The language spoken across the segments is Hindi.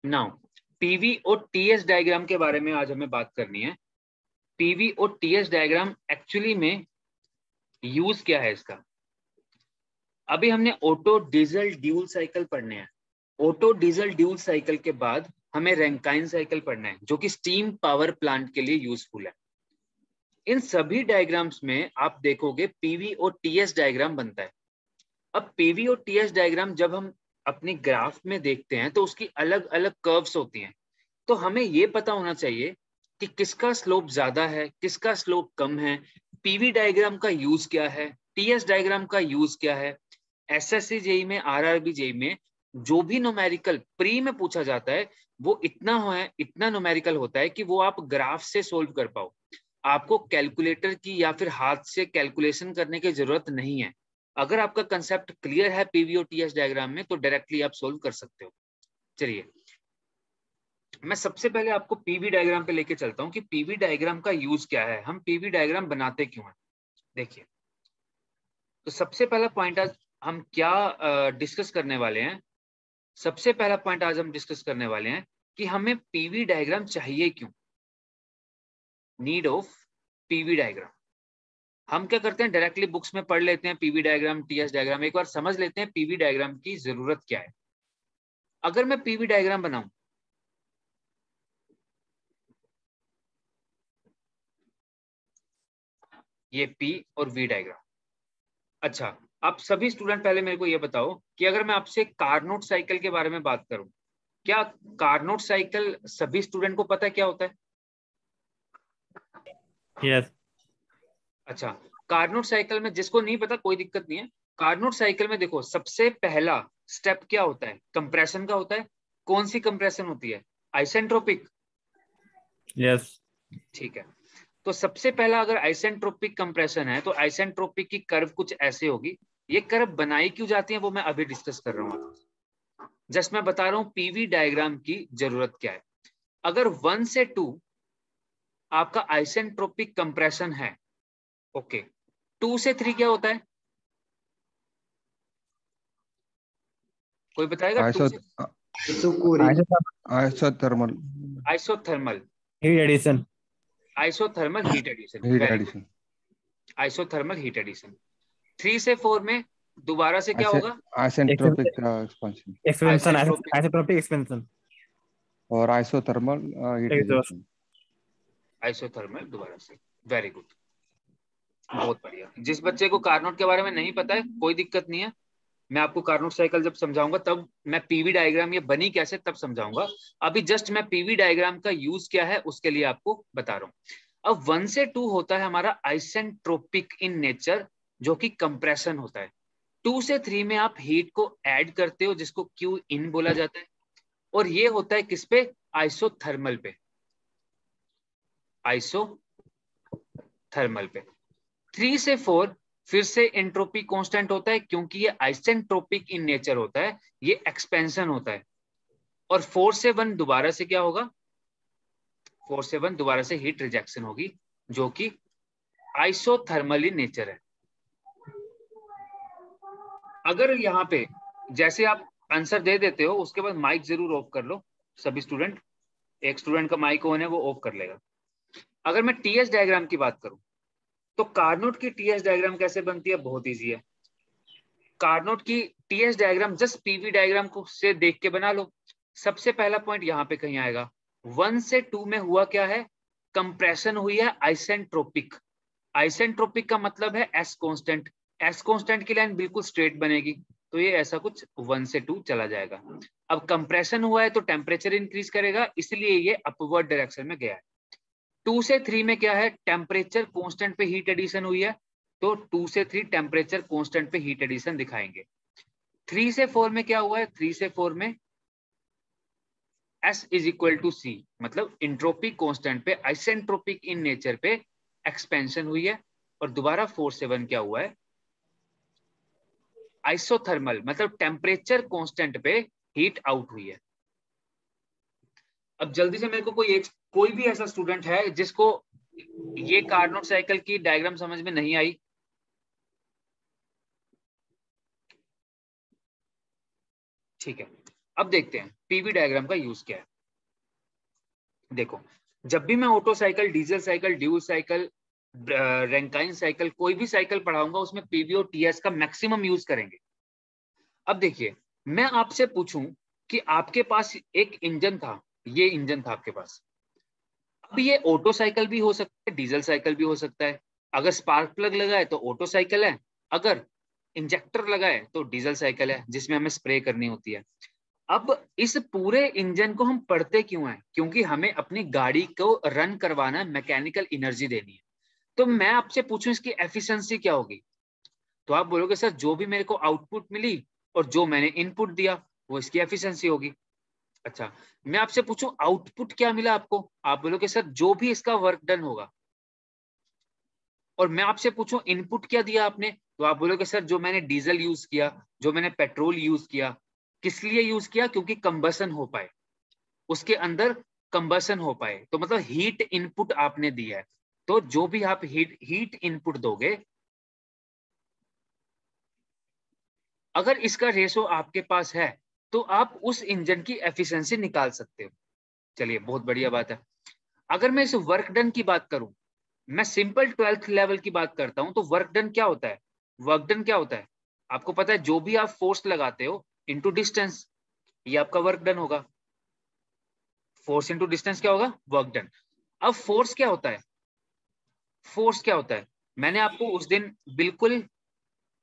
नाउ पीवी और टीएस डायग्राम के बारे में आज हमें बात करनी है। पीवी और टीएस डायग्राम एक्चुअली में यूज क्या है इसका। अभी हमने ऑटो डीजल ड्यूल साइकिल पढ़ने हैं। ऑटो डीजल ड्यूल साइकिल के बाद हमें रैंकाइन साइकिल पढ़ना है, जो कि स्टीम पावर प्लांट के लिए यूजफुल है। इन सभी डायग्राम्स में आप देखोगे पीवी और टीएस डायग्राम बनता है। अब पीवी और टीएस डायग्राम जब हम अपनी ग्राफ में देखते हैं तो उसकी अलग अलग कर्व्स होती हैं। तो हमें ये पता होना चाहिए कि किसका स्लोप ज्यादा है, किसका स्लोप कम है, पीवी डायग्राम का यूज क्या है, टीएस डायग्राम का यूज क्या है। एसएससी जेई में, आरआरबी जेई में जो भी न्यूमेरिकल प्री में पूछा जाता है वो इतना न्यूमेरिकल होता है कि वो आप ग्राफ से सोल्व कर पाओ। आपको कैलकुलेटर की या फिर हाथ से कैलकुलेशन करने की जरूरत नहीं है। अगर आपका कंसेप्ट क्लियर है पीवी और टीएस डायग्राम में तो डायरेक्टली आप सोल्व कर सकते हो। चलिए मैं सबसे पहले आपको पीवी डायग्राम पे लेके चलता हूँ कि पीवी डायग्राम का यूज क्या है, हम पीवी डायग्राम बनाते क्यों हैं। देखिए, तो सबसे पहला पॉइंट आज हम क्या डिस्कस करने वाले हैं। सबसे पहला पॉइंट आज हम डिस्कस करने वाले हैं कि हमें पीवी डायग्राम चाहिए क्यों। Need of PV diagram. हम क्या करते हैं, डायरेक्टली बुक्स में पढ़ लेते हैं पीवी डायग्राम, टीएस डायग्राम। एक बार समझ लेते हैं पीवी डायग्राम की जरूरत क्या है। अगर मैं पीवी डायग्राम बनाऊं, ये पी और वी डायग्राम। अच्छा, आप सभी स्टूडेंट पहले मेरे को ये बताओ कि अगर मैं आपसे कार्नोट साइकिल के बारे में बात करूं, क्या कार्नोट साइकिल सभी स्टूडेंट को पता है क्या होता है? यस। अच्छा, कार्नोट साइकिल में जिसको नहीं पता कोई दिक्कत नहीं है। कार्नोट साइकिल में देखो सबसे पहला स्टेप क्या होता है, कंप्रेशन का होता है। कौन सी कंप्रेशन होती है? आइसेंट्रोपिक। यस। ठीक है, तो सबसे पहला अगर आइसेंट्रोपिक कंप्रेशन है तो आइसेंट्रोपिक की कर्व कुछ ऐसे होगी। ये कर्व बनाई क्यों जाती है वो मैं अभी डिस्कस कर रहा हूँ। जस्ट मैं बता रहा हूँ पीवी डायग्राम की जरूरत क्या है। अगर 1 से 2 आपका आइसेंट्रोपिक कंप्रेशन है, ओके, 2 से 3 क्या होता है? कोई बताएगा? 2 आइसो से isothermal isothermal heat addition. Isothermal heat addition, heat very good. Addition. Isothermal heat addition. 3 से 4 में दोबारा से क्या होगा? Isentropic expansion expansion, isentropic isotropic expansion. और isothermal heat exhaust. Rejection. Isothermal दोबारा से, वेरी गुड, बहुत बढ़िया। जिस बच्चे को कार्नोट के बारे में नहीं पता है कोई दिक्कत नहीं है, मैं आपको कार्नोट साइकिल जब समझाऊंगा तब मैं पीवी डायग्राम ये बनी कैसे तब समझाऊंगा। अभी जस्ट मैं पीवी डायग्राम का यूज क्या है उसके लिए आपको बता रहा हूं। अब 1 से 2 होता है हमारा आइसेंट्रोपिक इन नेचर, जो कि कंप्रेशन होता है। 2 से 3 में आप हीट को ऐड करते हो जिसको क्यू इन बोला जाता है, और ये होता है किस पे? आइसोथर्मल पे, आइसोथर्मल पे। 3 से 4 फिर से एंट्रोपी कांस्टेंट होता है क्योंकि ये आइसेंट्रोपिक इन नेचर होता है, ये एक्सपेंशन होता है। और 4 से 1 दोबारा से क्या होगा? 4 से 1 दोबारा से हीट रिजेक्शन होगी, जो कि आइसोथर्मल इन नेचर है। अगर यहाँ पे जैसे आप आंसर दे देते हो उसके बाद माइक जरूर ऑफ कर लो सभी स्टूडेंट। एक स्टूडेंट का माइक ऑन है वो ऑफ कर लेगा। अगर मैं टीएस डायग्राम की बात करूं तो कार्नोट की टीएस डायग्राम कैसे बनती है? बहुत इजी है। कार्नोट की TS diagram just PV diagram को से देख के बना लो। सबसे पहला पॉइंट यहाँ पे कहीं आएगा। 1 से 2 में हुआ क्या है? कंप्रेशन हुई है आइसेंट्रोपिक। आइसेंट्रोपिक का मतलब है एस कांस्टेंट। एस कांस्टेंट की लाइन बिल्कुल स्ट्रेट बनेगी, तो ये ऐसा कुछ 1 से 2 चला जाएगा। अब कंप्रेशन हुआ है तो टेम्परेचर इंक्रीज करेगा, इसलिए ये अपवर्ड डायरेक्शन में गया है। 2 से 3 में क्या है? टेम्परेचर कांस्टेंट पे हीट एडिशन हुई है, तो 2 से 3 टेम्परेचर कांस्टेंट पे हीट एडिशन दिखाएंगे। 3 से 4 में क्या हुआ है? 3 से 4 में S इज इक्वल टू सी, मतलब इंट्रोपी कांस्टेंट पे आइसेंट्रोपिक इन नेचर पे एक्सपेंशन हुई है। और दोबारा 4 से 1 क्या हुआ है? आइसोथर्मल, मतलब टेम्परेचर कांस्टेंट पे हीट आउट हुई है। अब जल्दी से मेरे को कोई भी ऐसा स्टूडेंट है जिसको ये कार्नोट साइकिल की डायग्राम समझ में नहीं आई? ठीक है, अब देखते हैं पीवी डायग्राम का यूज क्या है। देखो, जब भी मैं auto cycle, diesel cycle, dual cycle, Rankine cycle, कोई भी साइकिल पढ़ाऊंगा उसमें पीवी और टीएस का मैक्सिमम यूज करेंगे। अब देखिए, मैं आपसे पूछूं कि आपके पास एक इंजन था, ये इंजन था आपके पास। अब ये ऑटो साइकिल भी हो सकता है, डीजल साइकिल भी हो सकता है। अगर स्पार्क प्लग लगा है तो ऑटो साइकिल है, अगर इंजेक्टर लगा है तो डीजल साइकिल है जिसमें हमें स्प्रे करनी होती है। अब इस पूरे इंजन को हम पढ़ते क्यों हैं? क्योंकि हमें अपनी गाड़ी को रन करवाना है, मैकेनिकल एनर्जी देनी है। तो मैं आपसे पूछूं इसकी एफिशिएंसी क्या होगी, तो आप बोलोगे सर जो भी मेरे को आउटपुट मिली और जो मैंने इनपुट दिया वो इसकी एफिशिएंसी होगी। अच्छा, मैं आपसे पूछूं आउटपुट क्या मिला आपको, आप बोलोगे सर जो भी इसका वर्क डन होगा। और मैं आपसे पूछूं इनपुट क्या दिया आपने, तो आप बोलोगे सर जो मैंने डीजल यूज किया, जो मैंने पेट्रोल यूज किया। किस लिए यूज किया? क्योंकि कंबसन हो पाए, उसके अंदर कंबसन हो पाए, तो मतलब हीट इनपुट आपने दिया है। तो जो भी आप हीट इनपुट दोगे, अगर इसका रेशो आपके पास है तो आप उस इंजन की एफिशिएंसी निकाल सकते हो। चलिए, बहुत बढ़िया बात है। अगर मैं इस वर्क डन की बात करूं, मैं सिंपल 12th लेवल की बात करता हूं, तो वर्क डन क्या होता है? वर्क डन क्या होता है आपको पता है? जो भी आप फोर्स लगाते हो इनटू डिस्टेंस, ये आपका वर्क डन होगा। फोर्स इनटू डिस्टेंस क्या होगा? Work done. अब फोर्स क्या होता है? फोर्स क्या होता है? मैंने आपको उस दिन बिल्कुल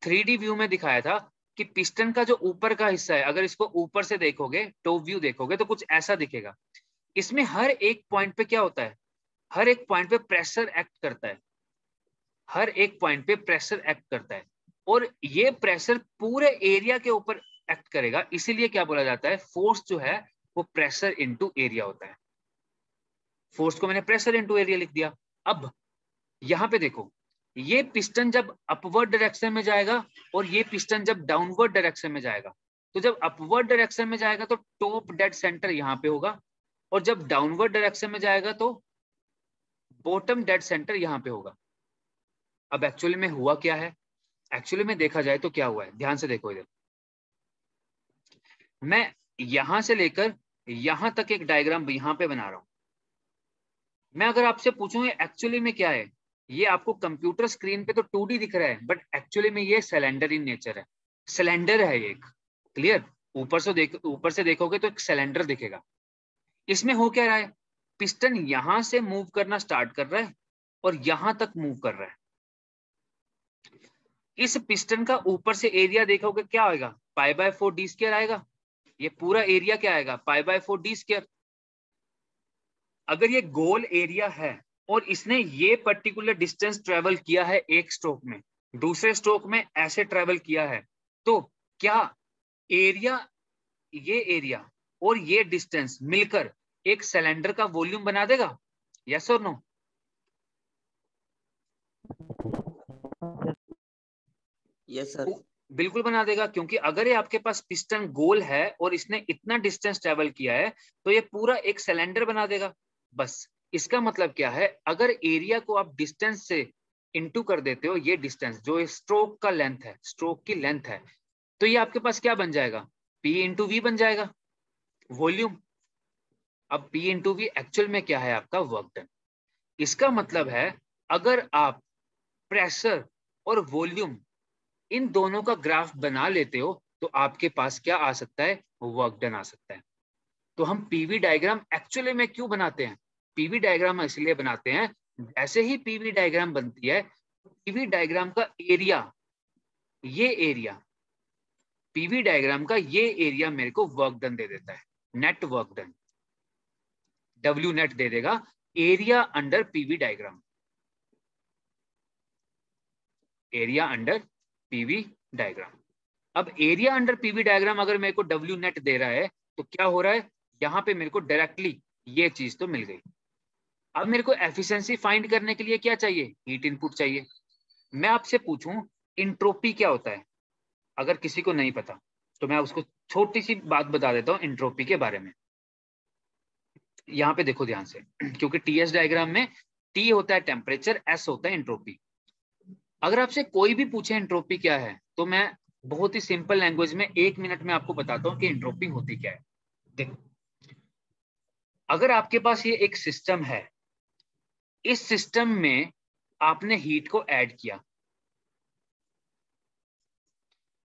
3D व्यू में दिखाया था कि पिस्टन का जो ऊपर का हिस्सा है, अगर इसको ऊपर से देखोगे, टॉप व्यू देखोगे, तो कुछ ऐसा दिखेगा। इसमें हर एक पॉइंट पे क्या होता है? हर एक पॉइंट पे प्रेशर एक्ट करता है, हर एक पॉइंट पे प्रेशर एक्ट करता है, और ये प्रेशर पूरे एरिया के ऊपर एक्ट करेगा। इसीलिए क्या बोला जाता है? फोर्स जो है वो प्रेशर इनटू एरिया होता है। फोर्स को मैंने प्रेशर इनटू एरिया लिख दिया। अब यहां पे देखो, ये पिस्टन जब अपवर्ड डायरेक्शन में जाएगा और ये पिस्टन जब डाउनवर्ड डायरेक्शन में जाएगा, तो जब अपवर्ड डायरेक्शन में जाएगा तो टॉप डेड सेंटर यहां पे होगा, और जब डाउनवर्ड डायरेक्शन में जाएगा तो बॉटम डेड सेंटर यहां पे होगा। अब एक्चुअली में हुआ क्या है? एक्चुअली में देखा जाए तो क्या हुआ है, ध्यान से देखो इधर। मैं यहां से लेकर यहां तक एक डायग्राम यहां पे बना रहा हूं। मैं अगर आपसे पूछूं एक्चुअली में क्या है, ये आपको कंप्यूटर स्क्रीन पे तो 2D दिख रहा है, बट एक्चुअली में ये सिलेंडर इन नेचर है। सिलेंडर है ये एक। क्लियर? ऊपर से देखोगे तो एक सिलेंडर दिखेगा। इसमें हो क्या रहा है? पिस्टन यहां से मूव करना स्टार्ट कर रहा है और यहां तक मूव कर रहा है। इस पिस्टन का ऊपर से एरिया देखोगे क्या आएगा? π/4d² आएगा। ये पूरा एरिया क्या आएगा? π/4d²। अगर ये गोल एरिया है और इसने ये पर्टिकुलर डिस्टेंस ट्रेवल किया है एक स्ट्रोक में, दूसरे स्ट्रोक में ऐसे ट्रेवल किया है, तो क्या एरिया, ये एरिया और ये डिस्टेंस मिलकर एक सिलेंडर का वॉल्यूम बना देगा? यस और नो? Yes sir. बिल्कुल बना देगा, क्योंकि अगर ये आपके पास पिस्टन गोल है और इसने इतना डिस्टेंस ट्रेवल किया है तो ये पूरा एक सिलेंडर बना देगा। बस इसका मतलब क्या है? अगर एरिया को आप डिस्टेंस से इनटू कर देते हो, ये डिस्टेंस जो स्ट्रोक का लेंथ है, स्ट्रोक की लेंथ है, तो ये आपके पास क्या बन जाएगा? P इंटू वी बन जाएगा, वॉल्यूम। अब P इंटू वी एक्चुअल में क्या है? आपका वर्क डन। इसका मतलब है अगर आप प्रेशर और वॉल्यूम इन दोनों का ग्राफ बना लेते हो तो आपके पास क्या आ सकता है? वर्क डन आ सकता है। तो हम पीवी डायग्राम एक्चुअली में क्यों बनाते हैं? पीवी डायग्राम इसलिए बनाते हैं, जैसे ही पीवी डायग्राम बनती है, पीवी डायग्राम का एरिया, ये एरिया, पीवी डायग्राम का ये एरिया मेरे को वर्क डन दे देता है, net work done, W net दे देगा, area under PV diagram, area under PV diagram. अब एरिया अंडर पीवी डायग्राम अगर मेरे को डब्ल्यू नेट दे रहा है तो क्या हो रहा है? यहां पे मेरे को डायरेक्टली ये चीज तो मिल गई। अब मेरे को एफिशिएंसी फाइंड करने के लिए क्या चाहिए? हीट इनपुट चाहिए। मैं आपसे पूछूं इंट्रोपी क्या होता है, अगर किसी को नहीं पता तो मैं उसको छोटी सी बात बता देता हूं इंट्रोपी के बारे में। यहाँ पे देखो ध्यान से, क्योंकि टीएस डायग्राम में टी होता है टेम्परेचर, एस होता है इंट्रोपी। अगर आपसे कोई भी पूछे इंट्रोपी क्या है, तो मैं बहुत ही सिंपल लैंग्वेज में 1 मिनट में आपको बताता हूँ कि एंट्रोपी होती क्या है। देखो, अगर आपके पास ये एक सिस्टम है, इस सिस्टम में आपने हीट को ऐड किया,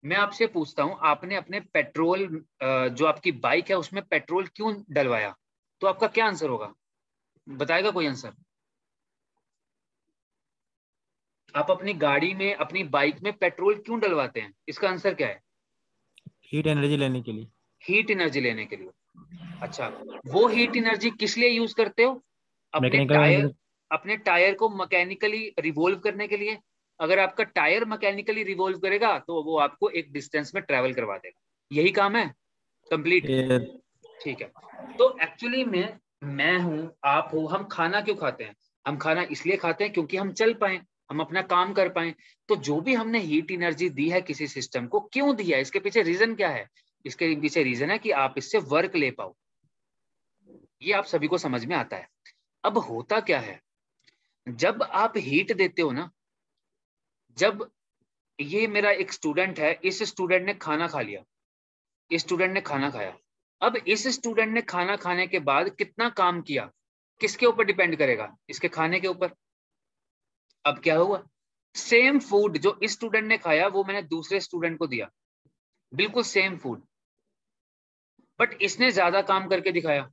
मैं आपसे पूछता हूं आपने अपने पेट्रोल जो आपकी बाइक है उसमें पेट्रोल क्यों डलवाया, तो आपका क्या आंसर होगा? बताएगा कोई आंसर? आप अपनी गाड़ी में, अपनी बाइक में पेट्रोल क्यों डलवाते हैं, इसका आंसर क्या है? हीट एनर्जी लेने के लिए। हीट एनर्जी लेने के लिए। अच्छा, वो हीट एनर्जी किस लिए यूज करते हो? अपने टायर, मैकेनिकल। अपने टायर को मैकेनिकली रिवॉल्व करने के लिए। अगर आपका टायर मैकेनिकली रिवॉल्व करेगा तो वो आपको एक डिस्टेंस में ट्रेवल करवा देगा, यही काम है। कंप्लीट। ठीक है। तो एक्चुअली में मैं हूं, आप हो, हम खाना क्यों खाते हैं? हम खाना इसलिए खाते हैं क्योंकि हम चल पाए, हम अपना काम कर पाए। तो जो भी हमने हीट एनर्जी दी है किसी सिस्टम को, क्यों दिया है, इसके पीछे रीजन क्या है? इसके पीछे रीजन है कि आप इससे वर्क ले पाओ। ये आप सभी को समझ में आता है। अब होता क्या है, जब आप हीट देते हो ना, जब ये मेरा एक स्टूडेंट है, इस स्टूडेंट ने खाना खा लिया, इस स्टूडेंट ने खाना खाया। अब इस स्टूडेंट ने खाना खाने के बाद कितना काम किया, किसके ऊपर डिपेंड करेगा? इसके खाने के ऊपर। अब क्या हुआ, सेम फूड जो इस स्टूडेंट ने खाया वो मैंने दूसरे स्टूडेंट को दिया, बिल्कुल सेम फूड, बट इसने ज्यादा काम करके दिखाया।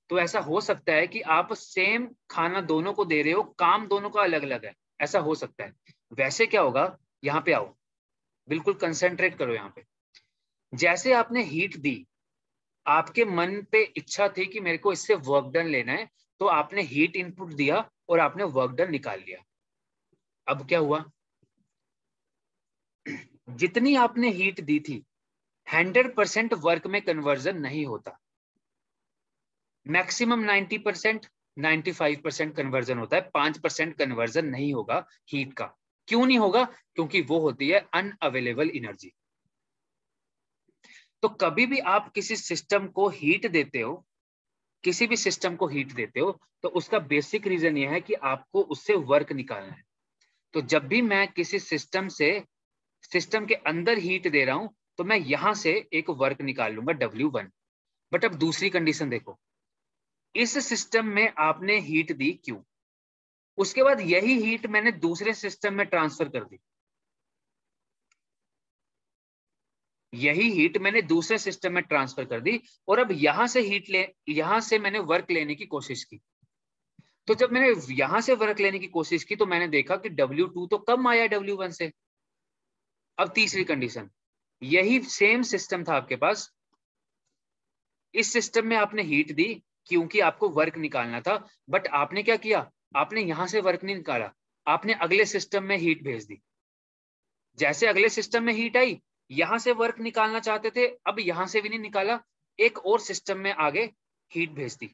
तो ऐसा हो सकता है कि आप सेम खाना दोनों को दे रहे हो, काम दोनों का अलग अलग है, ऐसा हो सकता है। वैसे क्या होगा, यहाँ पे आओ, बिल्कुल कंसेंट्रेट करो यहाँ पे। जैसे आपने हीट दी, आपके मन पे इच्छा थी कि मेरे को इससे वर्क डन लेना है, तो आपने हीट इनपुट दिया और आपने वर्क डन निकाल लिया। अब क्या हुआ, जितनी आपने हीट दी थी 100% वर्क में कन्वर्जन नहीं होता, मैक्सिमम 90%, 95% कन्वर्जन होता है, 5% कन्वर्जन नहीं होगा हीट का। क्यों नहीं होगा? क्योंकि वो होती है अनअवेलेबल एनर्जी। तो कभी भी आप किसी सिस्टम को हीट देते हो, किसी भी सिस्टम को हीट देते हो, तो उसका बेसिक रीजन यह है कि आपको उससे वर्क निकालना है। तो जब भी मैं किसी सिस्टम से, सिस्टम के अंदर हीट दे रहा हूं, तो मैं यहां से एक वर्क निकाल लूंगा W1। बट अब दूसरी कंडीशन देखो, इस सिस्टम में आपने हीट दी क्यों, उसके बाद यही हीट मैंने दूसरे सिस्टम में ट्रांसफर कर दी, यही हीट मैंने दूसरे सिस्टम में ट्रांसफर कर दी, और अब यहां से हीट ले, यहां से मैंने वर्क लेने की कोशिश की। तो जब मैंने यहां से वर्क लेने की कोशिश की तो मैंने देखा कि W2 तो कम आया W1 से। अब तीसरी कंडीशन, यही सेम सिस्टम था आपके पास, इस सिस्टम में आपने हीट दी क्योंकि आपको वर्क निकालना था, बट आपने क्या किया, आपने यहां से वर्क नहीं निकाला, आपने अगले सिस्टम में हीट भेज दी। जैसे अगले सिस्टम में हीट आई, यहां से वर्क निकालना चाहते थे, अब यहां से भी नहीं निकाला, एक और सिस्टम में आगे हीट भेज दी।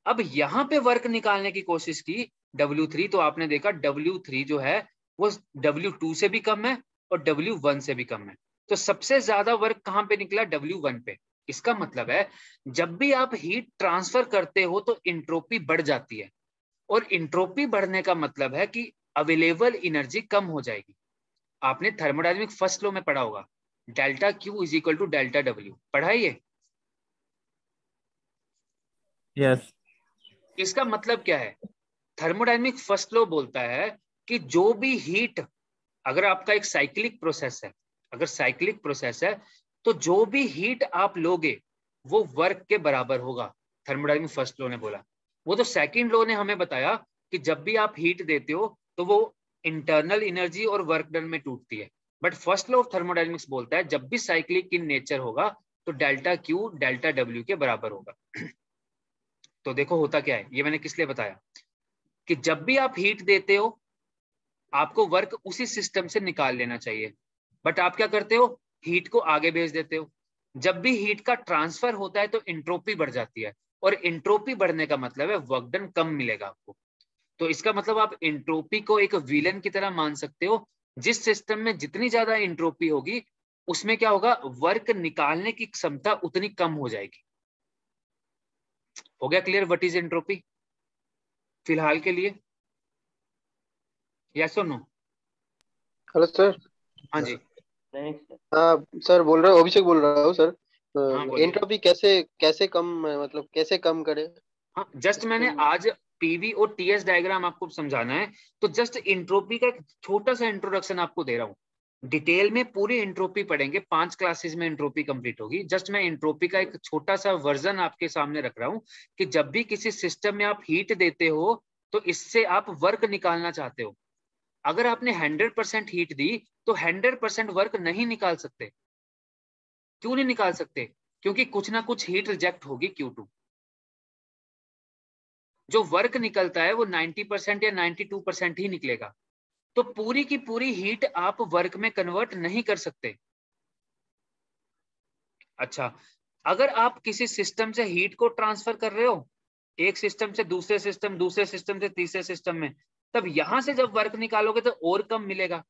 अब यहां पे वर्क निकालने की कोशिश की W3, तो आपने देखा W3 जो है वो W2 से भी कम है और W1 से भी कम है। तो सबसे ज्यादा वर्क कहां पे निकला? W1 पे। इसका मतलब है जब भी आप हीट ट्रांसफर करते हो तो इंट्रोपी बढ़ जाती है, और इंट्रोपी बढ़ने का मतलब है कि अवेलेबल एनर्जी कम हो जाएगी। आपने थर्मोडायनेमिक फर्स्ट लॉ में पढ़ा होगा, delta Q is equal to delta W, पढ़ा है ये? यस। इसका मतलब क्या है? थर्मोडायनेमिक फर्स्ट लॉ बोलता है कि जो भी हीट, अगर आपका एक साइक्लिक प्रोसेस है, अगर साइक्लिक प्रोसेस है, तो जो भी हीट आप लोगे वो वर्क के बराबर होगा। थर्मोडायनेमिक फर्स्ट लॉ ने बोला। वो तो सेकंड लॉ ने हमें बताया कि जब भी आप हीट देते हो तो वो इंटरनल एनर्जी और वर्क डन में टूटती है। But first law of thermodynamics बोलता है जब भी साइक्लिक इन नेचर होगा तो डेल्टा Q डेल्टा W के बराबर होगा। तो देखो होता क्या है, ये मैंने किस लिए बताया कि जब भी आप हीट देते हो आपको वर्क उसी सिस्टम से निकाल लेना चाहिए, बट आप क्या करते हो, हीट को आगे भेज देते हो। जब भी हीट का ट्रांसफर होता है तो इंट्रोपी बढ़ जाती है, और इंट्रोपी बढ़ने का मतलब है वर्क डन कम मिलेगा आपको। तो इसका मतलब आप इंट्रोपी को एक विलन की तरह मान सकते हो। जिस सिस्टम में जितनी ज्यादा इंट्रोपी होगी उसमें क्या होगा, वर्क निकालने की क्षमता उतनी कम हो जाएगी। हो गया क्लियर व्हाट इज एंट्रोपी फिलहाल के लिए? यस और नो? Hello sir. हाँ जी। हाँ सर, बोल रहा हूँ, अभिषेक बोल रहा हूँ सर। हाँ बोलिए। एंट्रोपी कैसे कैसे कम, मतलब कैसे कम करे हाँ जस्ट मैंने सिस्टम? आज पीवी और टीएस डायग्राम आपको समझाना है, तो जस्ट इंट्रोपी का एक छोटा सा इंट्रोडक्शन आपको दे रहा हूँ। डिटेल में पूरी इंट्रोपी पढ़ेंगे, 5 क्लासेस में इंट्रोपी कंप्लीट होगी। जस्ट मैं इंट्रोपी का एक छोटा सा वर्जन आपके सामने रख रहा हूँ कि जब भी किसी सिस्टम में आप हीट देते हो तो इससे आप वर्क निकालना चाहते हो। अगर आपने 100% हीट दी तो 100% वर्क नहीं निकाल सकते। क्यों नहीं निकाल सकते? क्योंकि कुछ ना कुछ हीट रिजेक्ट होगी Q2। जो वर्क निकलता है वो 90% या 92% ही निकलेगा। तो पूरी की पूरी हीट आप वर्क में कन्वर्ट नहीं कर सकते। अच्छा, अगर आप किसी सिस्टम से हीट को ट्रांसफर कर रहे हो, एक सिस्टम से दूसरे सिस्टम, दूसरे सिस्टम से तीसरे सिस्टम में, तब यहां से जब वर्क निकालोगे तो और कम मिलेगा।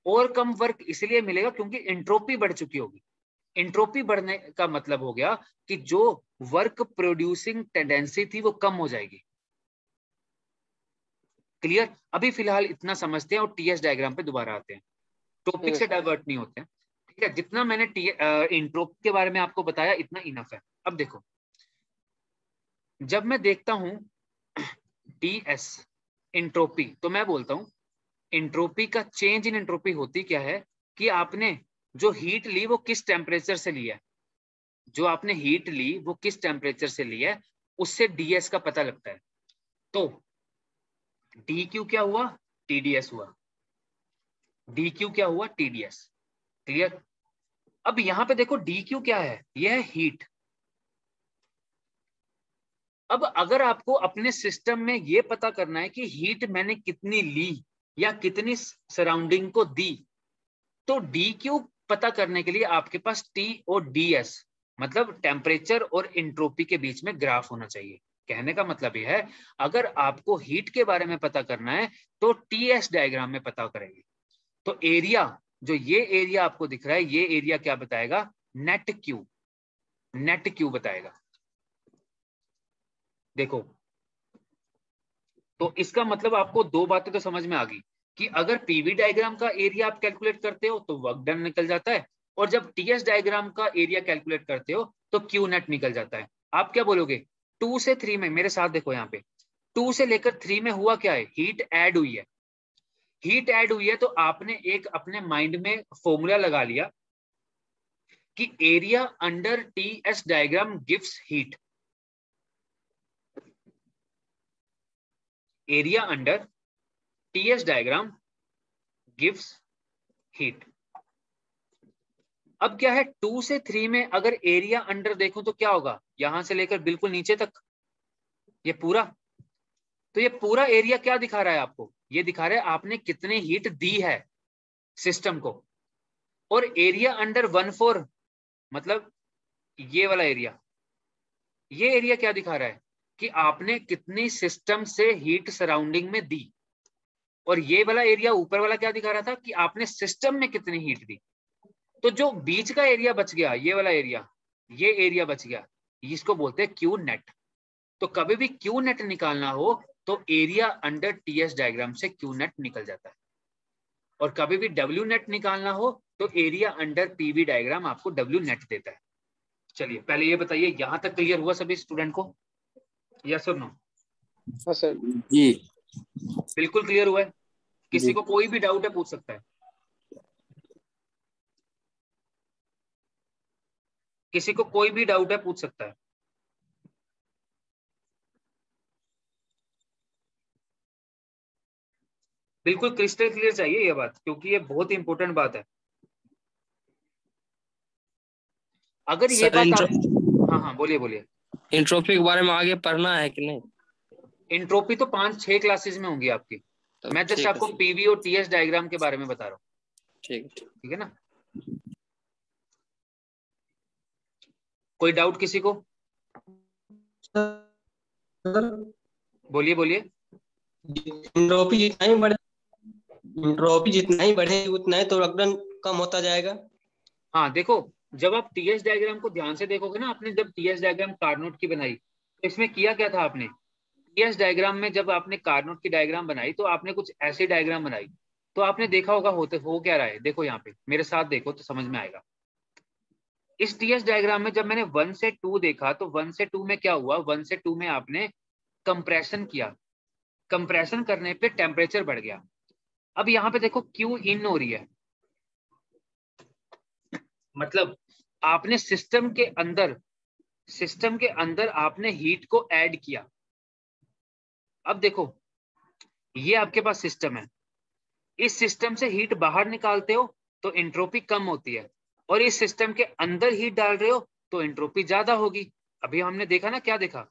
और कम वर्क इसलिए मिलेगा क्योंकि एंट्रोपी बढ़ चुकी होगी। एंट्रोपी बढ़ने का मतलब हो गया कि जो वर्क प्रोड्यूसिंग टेंडेंसी थी वो कम हो जाएगी। क्लियर? अभी फिलहाल इतना समझते हैं और टीएस डायग्राम पे दोबारा आते हैं, टॉपिक से डाइवर्ट नहीं होते हैं। ठीक है, जितना मैंने इंट्रोपी के बारे में आपको बताया इतना इनफ है। अब देखो, जब मैं देखता हूं टीएस इंट्रोपी, तो मैं बोलता हूं इंट्रोपी का चेंज इन इंट्रोपी होती क्या है कि आपने जो हीट ली वो किस टेम्परेचर से ली है, जो आपने हीट ली वो किस टेम्परेचर से ली है, उससे डीएस का पता लगता है। तो डी क्यू क्या हुआ? टीडीएस हुआ। डी क्यू क्या हुआ? टीडीएस। क्लियर? अब यहां पे देखो डी क्यू क्या है, यह है हीट। अब अगर आपको अपने सिस्टम में यह पता करना है कि हीट मैंने कितनी ली या कितनी सराउंडिंग को दी, तो डी क्यू पता करने के लिए आपके पास टी और डी एस, मतलब टेम्परेचर और इंट्रोपी के बीच में ग्राफ होना चाहिए। कहने का मतलब यह है, अगर आपको हीट के बारे में पता करना है तो टीएस डायग्राम में पता करेंगे। तो एरिया, जो ये एरिया आपको दिख रहा है, ये एरिया क्या बताएगा? Net Q. नेट क्यू बताएगा। देखो, तो इसका मतलब आपको दो बातें तो समझ में आ गई कि अगर पीवी डायग्राम का एरिया आप कैलकुलेट करते हो तो वर्क डन निकल जाता है, और जब टीएस डायग्राम का एरिया कैलकुलेट करते हो तो क्यू नेट निकल जाता है। आप क्या बोलोगे? 2 से 3 में, मेरे साथ देखो, यहाँ पे 2 से लेकर 3 में हुआ क्या है? हीट ऐड हुई है। हीट ऐड हुई है तो आपने एक अपने माइंड में फॉर्मूला लगा लिया कि area under TS diagram gives heat. Area under TS diagram gives heat. अब क्या है, 2 से 3 में अगर एरिया अंडर देखो तो क्या होगा? यहां से लेकर बिल्कुल नीचे तक ये पूरा, तो ये पूरा एरिया क्या दिखा रहा है आपको? ये दिखा रहा है आपने कितने हीट दी है सिस्टम को। और एरिया अंडर 1/4 मतलब ये वाला एरिया, ये एरिया क्या दिखा रहा है कि आपने कितनी सिस्टम से हीट सराउंडिंग में दी। और ये वाला एरिया ऊपर वाला क्या दिखा रहा था कि आपने सिस्टम में कितनी हीट दी। तो जो बीच का एरिया बच गया, ये वाला एरिया, ये एरिया बच गया, इसको बोलते हैं क्यू नेट। तो कभी भी क्यू नेट निकालना हो तो एरिया अंडर टीएस डायग्राम से क्यू नेट निकल जाता है, और कभी भी डब्ल्यू नेट निकालना हो तो एरिया अंडर पीवी डायग्राम आपको डब्ल्यू नेट देता है। चलिए पहले ये बताइए, यहां तक क्लियर हुआ सभी स्टूडेंट को? यस और नो? हाँ सर जी बिल्कुल क्लियर हुआ है? किसी जी को कोई भी डाउट है पूछ सकता है? किसी को कोई भी डाउट है पूछ सकता है? बिल्कुल क्रिस्टल क्लियर चाहिए ये बात, क्योंकि ये बहुत इंपॉर्टेंट बात है। अगर ये सर बात आप, हाँ हाँ बोलिए बोलिए। इंट्रोपी के बारे में आगे पढ़ना है कि नहीं? इंट्रोपी तो 5-6 क्लासेस में होंगी आपकी। मैं जस्ट ठीक आपको है, पीवी और टीएस डायग्राम के बारे में बता रहा हूँ। ठीक ठीक है ना? कोई डाउट किसी को? बोलिए बोलिए। इंट्रोपी जितना ही बढ़े, इंट्रोपी जितना ही बढ़े उतना ही तो रगड़न कम होता जाएगा। हाँ देखो, जब आप टीएस डायग्राम को ध्यान से देखोगे ना, आपने जब टीएस डायग्राम कार्नोट की बनाई तो इसमें किया क्या था आपने? टीएस डायग्राम में जब आपने कार्नोट की डायग्राम बनाई तो आपने कुछ ऐसी डायग्राम बनाई, तो आपने देखा होगा होते हो क्या रहा है। देखो यहाँ पे मेरे साथ देखो तो समझ में आएगा। इस टीएस डायग्राम में जब मैंने 1 से 2 देखा तो 1 से 2 में क्या हुआ, 1 से 2 में आपने कंप्रेशन किया, कंप्रेशन करने पे टेम्परेचर बढ़ गया। अब यहाँ पे देखो क्यू इन हो रही है, मतलब आपने सिस्टम के अंदर आपने हीट को ऐड किया। अब देखो ये आपके पास सिस्टम है, इस सिस्टम से हीट बाहर निकालते हो तो एंट्रोपी कम होती है, और इस सिस्टम के अंदर हीट डाल रहे हो तो एंट्रोपी ज्यादा होगी। अभी हमने देखा ना, क्या देखा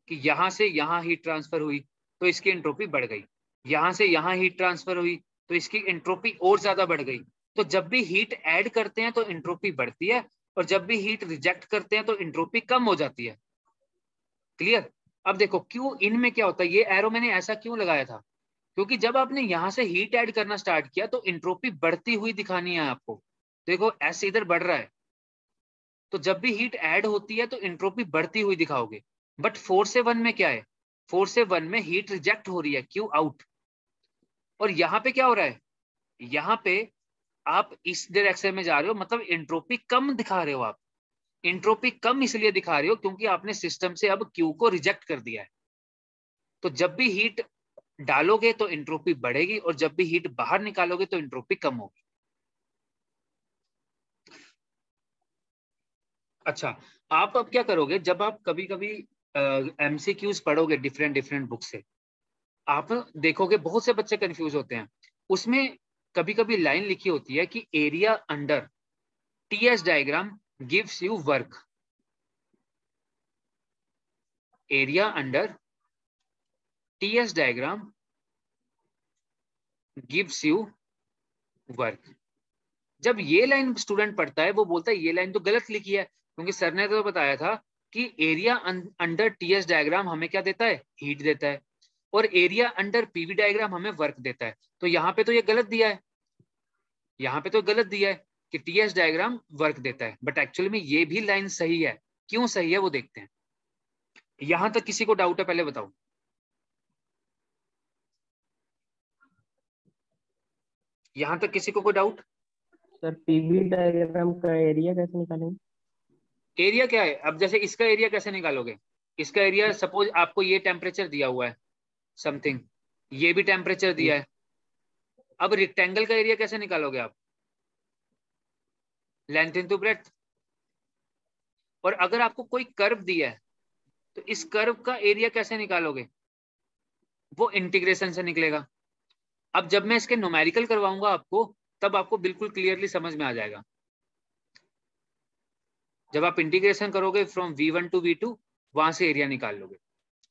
कि यहां से यहां हीट ट्रांसफर हुई तो इसकी एंट्रोपी बढ़ गई, यहां से यहां हीट ट्रांसफर हुई तो इसकी एंट्रोपी और ज्यादा बढ़ गई। तो जब भी हीट ऐड करते हैं तो एंट्रोपी बढ़ती है, और जब भी हीट रिजेक्ट करते हैं तो एंट्रोपी कम हो जाती है। क्लियर? अब देखो क्यू इन में क्या होता है, ये एरो मैंने ऐसा क्यों लगाया था, क्योंकि जब आपने यहां से हीट ऐड करना स्टार्ट किया तो एंट्रोपी बढ़ती हुई दिखानी है आपको। देखो ऐसे इधर बढ़ रहा है, तो जब भी हीट ऐड होती है तो एंट्रोपी बढ़ती हुई दिखाओगे। बट 4 से 1 में क्या है, 4 से 1 में हीट रिजेक्ट हो रही है, क्यू आउट। और यहाँ पे क्या हो रहा है, यहाँ पे आप इस डायरेक्शन में जा रहे हो, मतलब एंट्रोपी कम दिखा रहे हो आप। एंट्रोपी कम इसलिए दिखा रहे हो क्योंकि आपने सिस्टम से अब क्यू को रिजेक्ट कर दिया है। तो जब भी हीट डालोगे तो एंट्रोपी बढ़ेगी, और जब भी हीट बाहर निकालोगे तो एंट्रोपी कम होगी। अच्छा, आप अब क्या करोगे, जब आप कभी कभी एमसीक्यूज पढ़ोगे डिफरेंट डिफरेंट बुक से, आप देखोगे बहुत से बच्चे कंफ्यूज होते हैं। उसमें कभी कभी लाइन लिखी होती है कि area under TS diagram gives you work. Area under TS diagram gives you work. जब ये लाइन स्टूडेंट पढ़ता है वो बोलता है ये लाइन तो गलत लिखी है, क्योंकि सर ने तो बताया था कि एरिया अंडर टीएस डायग्राम हमें क्या देता है, हीट देता है, और एरिया अंडर पीवी डायग्राम हमें वर्क देता है। तो यहाँ पे तो ये गलत दिया है, यहाँ पे तो गलत दिया है कि टीएस डायग्राम वर्क देता है, बट एक्चुअली में ये भी लाइन सही है। क्यों सही है वो देखते हैं। यहां तक किसी को डाउट है, पहले बताओ। यहां तक किसी को कोई डाउट? सर पीवी डायग्राम का एरिया कैसे निकालेंगे? एरिया क्या है, अब जैसे इसका एरिया कैसे निकालोगे, इसका एरिया सपोज आपको ये टेम्परेचर दिया हुआ है समथिंग, ये भी टेम्परेचर दिया है। अब रेक्टेंगल का एरिया कैसे निकालोगे आप, लेंथ इनटू ब्रेड्थ। और अगर आपको कोई कर्व दिया है तो इस कर्व का एरिया कैसे निकालोगे, वो इंटीग्रेशन से निकलेगा। अब जब मैं इसके न्यूमेरिकल करवाऊंगा आपको, तब आपको बिल्कुल क्लियरली समझ में आ जाएगा। जब आप इंटीग्रेशन करोगे फ्रॉम V1 टू V2, वहां से एरिया निकाल लोगे।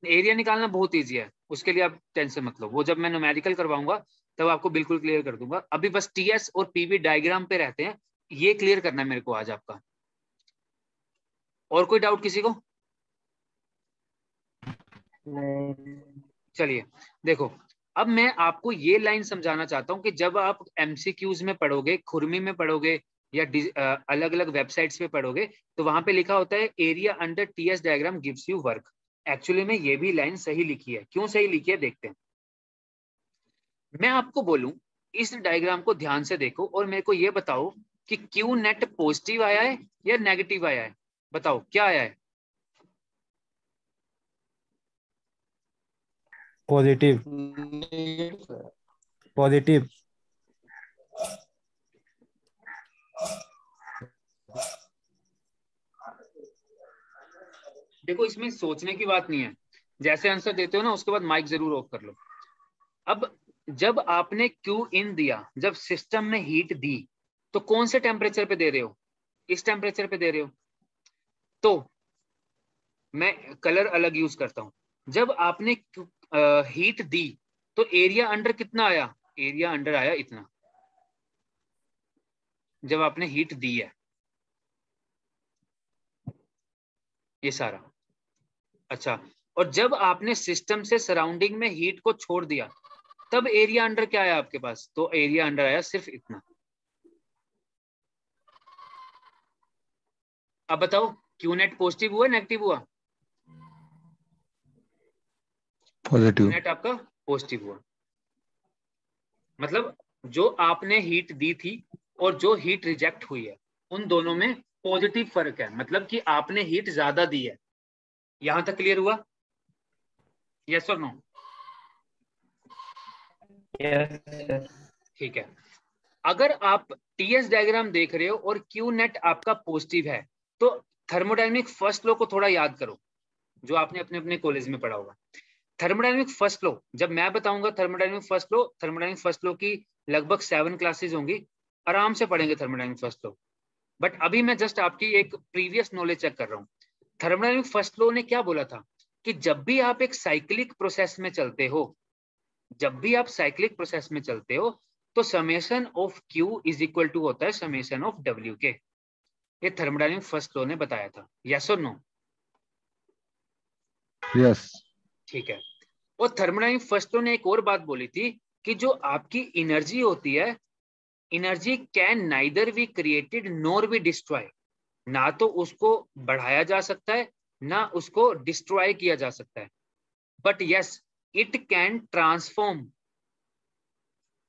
एरिया निकालना बहुत ईजी है, उसके लिए आप टेंशन मत लो, वो जब मैं न्यूमेरिकल करवाऊंगा तब आपको बिल्कुल क्लियर कर दूंगा। अभी बस टीएस और पीवी डायग्राम पे रहते हैं, ये क्लियर करना है मेरे को आज आपका। और कोई डाउट किसी को? चलिए देखो, अब मैं आपको ये लाइन समझाना चाहता हूं कि जब आप एमसीक्यूज में पढ़ोगे, खुरमी में पढ़ोगे, या अलग अलग वेबसाइट्स पे पढ़ोगे, तो वहां पे लिखा होता है area under TS diagram gives you work. Actually में ये भी लाइन सही लिखी है। क्यों सही लिखी है देखते हैं। मैं आपको बोलूं इस डायग्राम को ध्यान से देखो और मेरे को ये बताओ कि क्यू नेट पॉजिटिव आया है या नेगेटिव आया है, बताओ क्या आया है। पॉजिटिव। पॉजिटिव। देखो इसमें सोचने की बात नहीं है, जैसे आंसर देते हो ना उसके बाद माइक जरूर ऑफ कर लो। अब जब आपने क्यू इन दिया, जब सिस्टम ने हीट दी, तो कौन से टेम्परेचर पे दे रहे हो, इस टेम्परेचर पे दे रहे हो। तो मैं कलर अलग यूज करता हूं। जब आपने हीट दी तो एरिया अंडर कितना आया, एरिया अंडर आया इतना, जब आपने हीट दी है ये सारा। अच्छा, और जब आपने सिस्टम से सराउंडिंग में हीट को छोड़ दिया, तब एरिया अंडर क्या आया आपके पास, तो एरिया अंडर आया सिर्फ इतना। अब बताओ क्यू नेट पॉजिटिव हुआ नेगेटिव हुआ? पॉजिटिव। नेट आपका पॉजिटिव हुआ, मतलब जो आपने हीट दी थी और जो हीट रिजेक्ट हुई है, उन दोनों में पॉजिटिव फर्क है, मतलब कि आपने हीट ज्यादा दी है। यहां तक क्लियर हुआ? यस और नो? Yes sir. ठीक है। अगर आप टीएस डायग्राम देख रहे हो और क्यू नेट आपका पॉजिटिव है, तो थर्मोडायनेमिक फर्स्ट लॉ को थोड़ा याद करो, जो आपने अपने अपने कॉलेज में पढ़ा होगा। थर्मोडायनेमिक फर्स्ट लॉ, जब मैं बताऊंगा थर्मोडायनेमिक फर्स्ट लॉ की लगभग 7 क्लासेस होंगी, आराम से पढ़ेंगे थर्मोडायनेमिक फर्स्ट लॉ। बट अभी मैं जस्ट आपकी एक प्रीवियस नॉलेज चेक कर रहा हूँ। थर्मोडायनेमिक फर्स्ट लॉ ने क्या बोला था कि जब भी आप एक साइक्लिक प्रोसेस में चलते हो, तो summation of Q is equal to होता है समेशन ऑफ डब्ल्यू के। ये थर्मोडायनेमिक फर्स्ट लॉ ने बताया था। यस और नो? यस। ठीक है। और थर्मोडायनेमिक फर्स्ट लॉ ने एक और बात बोली थी कि जो आपकी एनर्जी होती है, energy can neither be created nor be destroy. ना तो उसको बढ़ाया जा सकता है, ना उसको डिस्ट्रॉय किया जा सकता है, but yes it can transform,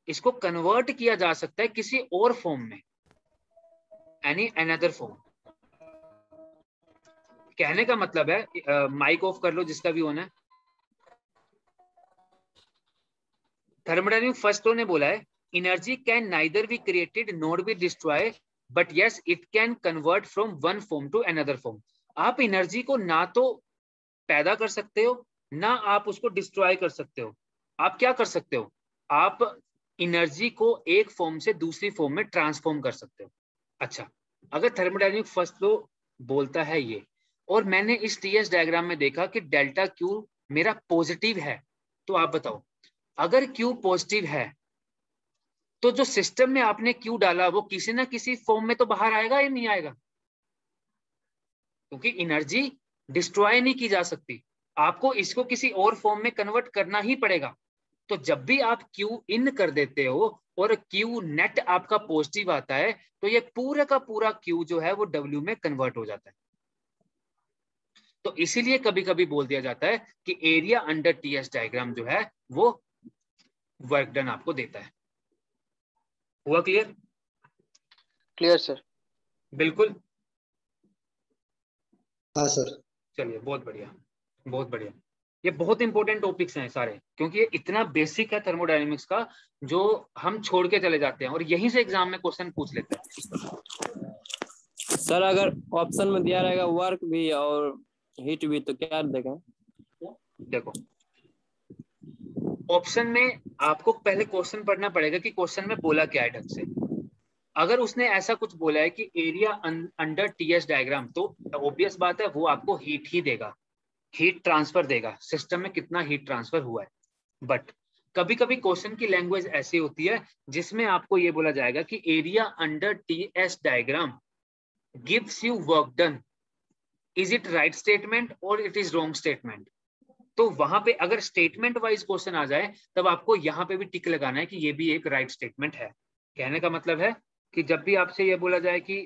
इसको कन्वर्ट किया जा सकता है किसी और फॉर्म में, एनी अनदर फॉर्म। कहने का मतलब है, माइक ऑफ कर लो जिसका भी होना है। थर्मोडायनेमिक फर्स्ट लॉ ने बोला है energy can neither be created nor be destroy, but yes it can convert from one form to another form. आप एनर्जी को ना तो पैदा कर सकते हो, ना आप उसको डिस्ट्रॉय कर सकते हो। आप क्या कर सकते हो? आप एनर्जी को एक फॉर्म से दूसरी फॉर्म में ट्रांसफॉर्म कर सकते हो। अच्छा, अगर थर्मोडायनेमिक फर्स्ट लॉ बोलता है ये, और मैंने इस टीएस डायग्राम में देखा कि डेल्टा क्यू मेरा पॉजिटिव है, तो आप बताओ अगर क्यू पॉजिटिव है तो जो सिस्टम में आपने क्यू डाला वो किसी ना किसी फॉर्म में तो बाहर आएगा या नहीं आएगा? क्योंकि एनर्जी डिस्ट्रॉय नहीं की जा सकती, आपको इसको किसी और फॉर्म में कन्वर्ट करना ही पड़ेगा। तो जब भी आप क्यू इन कर देते हो और क्यू नेट आपका पॉजिटिव आता है, तो ये पूरा का पूरा क्यू जो है वो डब्ल्यू में कन्वर्ट हो जाता है। तो इसीलिए कभी कभी बोल दिया जाता है कि एरिया अंडर टीएस डायग्राम जो है वो वर्क डन आपको देता है। हुआ क्लियर? Clear sir. बिल्कुल। हाँ सर। चलिए, बहुत बढ़िया, बहुत बढ़िया। ये बहुत इंपॉर्टेंट टॉपिक्स हैं सारे, क्योंकि ये इतना बेसिक है थर्मोडायनेमिक्स का, जो हम छोड़ के चले जाते हैं और यहीं से एग्जाम में क्वेश्चन पूछ लेते हैं। सर अगर ऑप्शन में दिया रहेगा वर्क भी और हीट भी, तो क्या देगा? देखो, ऑप्शन में आपको पहले क्वेश्चन पढ़ना पड़ेगा कि क्वेश्चन में बोला क्या है ढंग से। अगर उसने ऐसा कुछ बोला है कि एरिया अंडर टीएस डायग्राम, तो ऑब्वियस बात है वो आपको हीट ही देगा, हीट ट्रांसफर देगा, सिस्टम में कितना हीट ट्रांसफर हुआ है। बट कभी कभी क्वेश्चन की लैंग्वेज ऐसी होती है जिसमें आपको ये बोला जाएगा कि area under TS diagram gives you work done, is it right statement और इट इज रॉन्ग स्टेटमेंट। तो वहां पे अगर स्टेटमेंट वाइज क्वेश्चन आ जाए, तब आपको यहाँ पे भी टिक लगाना है कि ये भी एक राइट स्टेटमेंट है। कहने का मतलब है कि जब भी आपसे ये बोला जाए कि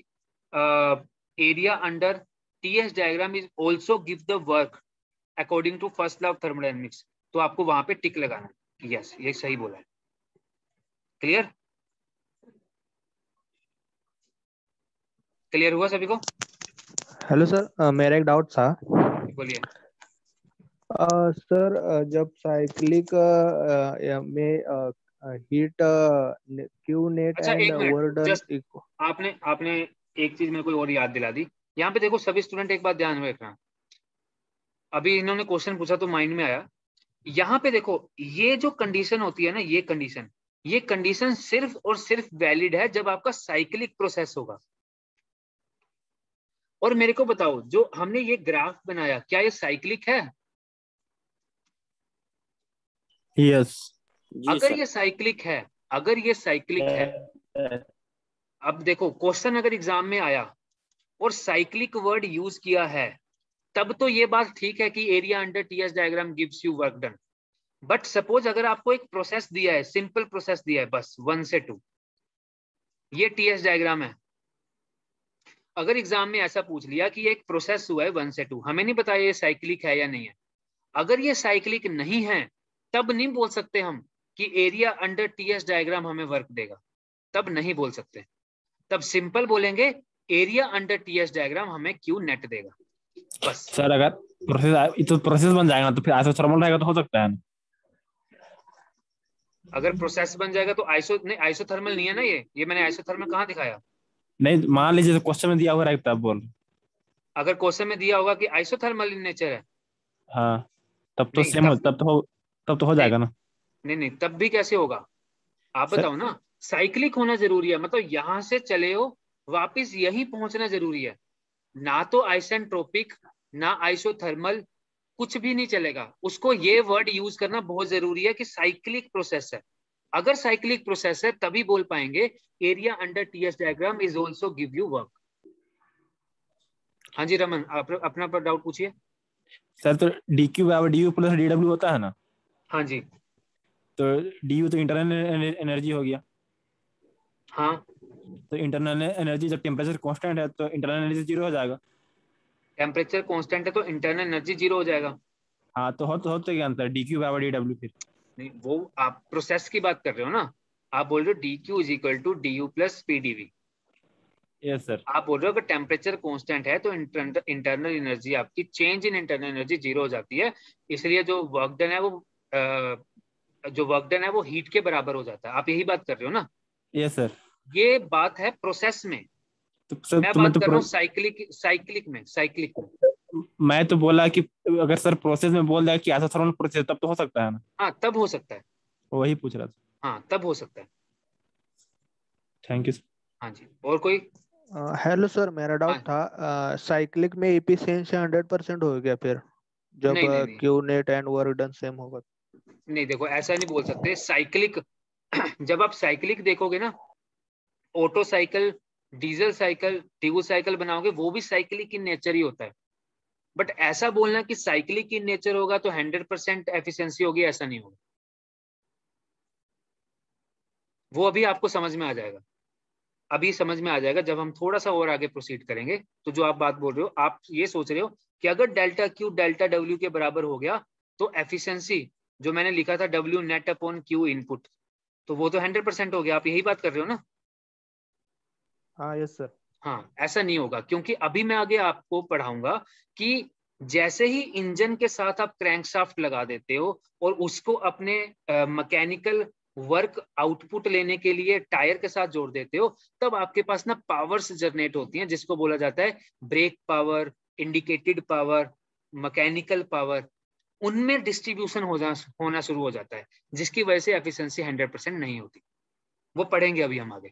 area under TS diagram is also give the work according to first law of thermodynamics, तो आपको वहां पे टिक लगाना है कि यस ये सही बोला है। क्लियर? क्लियर हुआ सभी को? हेलो सर, मेरा एक डाउट था। बोलिए। सर, जब साइक्लिक में हीट क्यू नेट अच्छा, एंड एक मिनट, वर्क जस्ट डन, आपने एक चीज मेरे को और याद दिला दी। यहाँ पे देखो सभी स्टूडेंट, एक बात ध्यान में रखना, अभी इन्होंने क्वेश्चन पूछा तो माइंड में आया। यहाँ पे देखो, ये जो कंडीशन होती है ना, ये कंडीशन सिर्फ और सिर्फ वैलिड है जब आपका साइक्लिक प्रोसेस होगा। और मेरे को बताओ, जो हमने ये ग्राफ बनाया, क्या ये साइक्लिक है? यस। अगर ये साइक्लिक है, अब देखो क्वेश्चन अगर एग्जाम में आया और साइक्लिक वर्ड यूज किया है, तब तो ये बात ठीक है कि area under TS diagram gives you work done. But suppose अगर आपको एक प्रोसेस दिया है, सिंपल प्रोसेस दिया है, बस 1 से 2, ये टीएस डायग्राम है। अगर एग्जाम में ऐसा पूछ लिया कि एक प्रोसेस हुआ है 1 से 2, हमें नहीं पता ये साइक्लिक है या नहीं है। अगर ये साइक्लिक नहीं है, तब नहीं बोल सकते हम कि एरिया अंडर टीएस डायग्राम हमें वर्क देगा, तब नहीं बोल सकते। तब सिंपल बोलेंगे एरिया अंडर टीएस डायग्राम हमें क्यू नेट देगा, बस। सर अगर प्रोसेस बन जाएगा तो फिर आइसोथर्मल रहेगा तो हो सकता है ना? अगर प्रोसेस बन जाएगा तो आइसोथर्मल नहीं है ना, ये मैंने आइसोथर्मल कहाँ दिखाया? नहीं, मान लीजिए क्वेश्चन में दिया हुआ रहेगा तब बोल। अगर क्वेश्चन में दिया होगा कि आइसोथर्मल इन नेचर है, हाँ तब तो नहीं, सेम हो, तब तो हो जाएगा ना। नहीं, तब भी कैसे होगा आप बताओ ना। साइक्लिक होना जरूरी है, मतलब यहां से चले हो वापिस यही पहुंचना जरूरी है। ना तो आइसेंट्रोपिक ना आइसोथर्मल, कुछ भी नहीं चलेगा। उसको ये वर्ड यूज करना बहुत जरूरी है कि साइक्लिक प्रोसेस है। अगर साइक्लिक प्रोसेस है तभी बोल पाएंगे area under TS diagram is also give you work. हाँ जी रमन, आप अपना पर डाउट पूछिए। सर तो DQ बराबर DU प्लस DW होता है ना? हाँ जी। तो DU तो इंटरनल एनर्जी हो गया। हाँ, तो इंटरनल एनर्जी जब टेम्परेचर कांस्टेंट है तो इंटरनल एनर्जी 0 हो जाएगा। टेम्परेचर कांस्टेंट है तो इंटरनल एनर्जी 0 हो जाएगा। हाँ तो हो तो क्या अंतर, DQ बराबर DW फिर? नहीं, वो आप प्रोसेस की बात कर रहे हो ना, आप बोल रहे हो DQ is equal to DU plus PdV। Yes sir. आप बोल रहे हो कि टेम्परेचर कांस्टेंट है तो इंटरनल एनर्जी आपकी चेंज इन इंटरनल एनर्जी 0 हो जाती है, इसलिए जो वर्क डन है वो हीट के बराबर हो जाता है। आप यही बात कर रहे हो ना? Yes sir. ये बात है प्रोसेस में, तो सर मैं तो बात कर रहा हूँ साइक्लिक में। मैं तो बोला कि अगर सर प्रोसेस में बोल दिया कि आइसोथर्मल प्रोसेस तब तो हो सकता है ना? हाँ, तब हो सकता है। वही पूछ रहा था। हाँ, तब हो सकता है। Thank you. हाँ जी, और कोई? हेलो सर, मेरा डाउट था साइक्लिक में एफिशिएंसी 100% हो गया फिर जब नहीं। Q net and work done same होगा? नहीं, देखो ऐसा नहीं बोल सकते। साइक्लिक जब आप साइक्लिक देखोगे ना, auto cycle, diesel cycle, tube cycle बनाओगे, वो भी साइक्लिक इन नेचर ही होता है। बट ऐसा बोलना कि साइक्लिक इन नेचर होगा तो 100% एफिशिएंसी होगी, ऐसा नहीं होगा। वो अभी आपको समझ में आ जाएगा, अभी समझ में आ जाएगा जब हम थोड़ा सा और आगे प्रोसीड करेंगे। तो जो आप बात बोल रहे हो, आप ये सोच रहे हो कि अगर डेल्टा क्यू डेल्टा डब्ल्यू के बराबर हो गया तो एफिशिएंसी जो मैंने लिखा था W net upon Q input, तो वो तो 100% हो गया। आप यही बात कर रहे हो ना? हाँ यस सर। हाँ, ऐसा नहीं होगा, क्योंकि अभी मैं आगे आपको पढ़ाऊंगा कि जैसे ही इंजन के साथ आप क्रैंकशाफ्ट लगा देते हो और उसको अपने मैकेनिकल वर्क आउटपुट लेने के लिए टायर के साथ जोड़ देते हो, तब आपके पास ना पावर्स जनरेट होती हैं, जिसको बोला जाता है brake power, indicated power, mechanical power. उनमें डिस्ट्रीब्यूशन होना शुरू हो जाता है, जिसकी वजह से एफिशिएंसी 100% नहीं होती। वो पढ़ेंगे अभी हम आगे।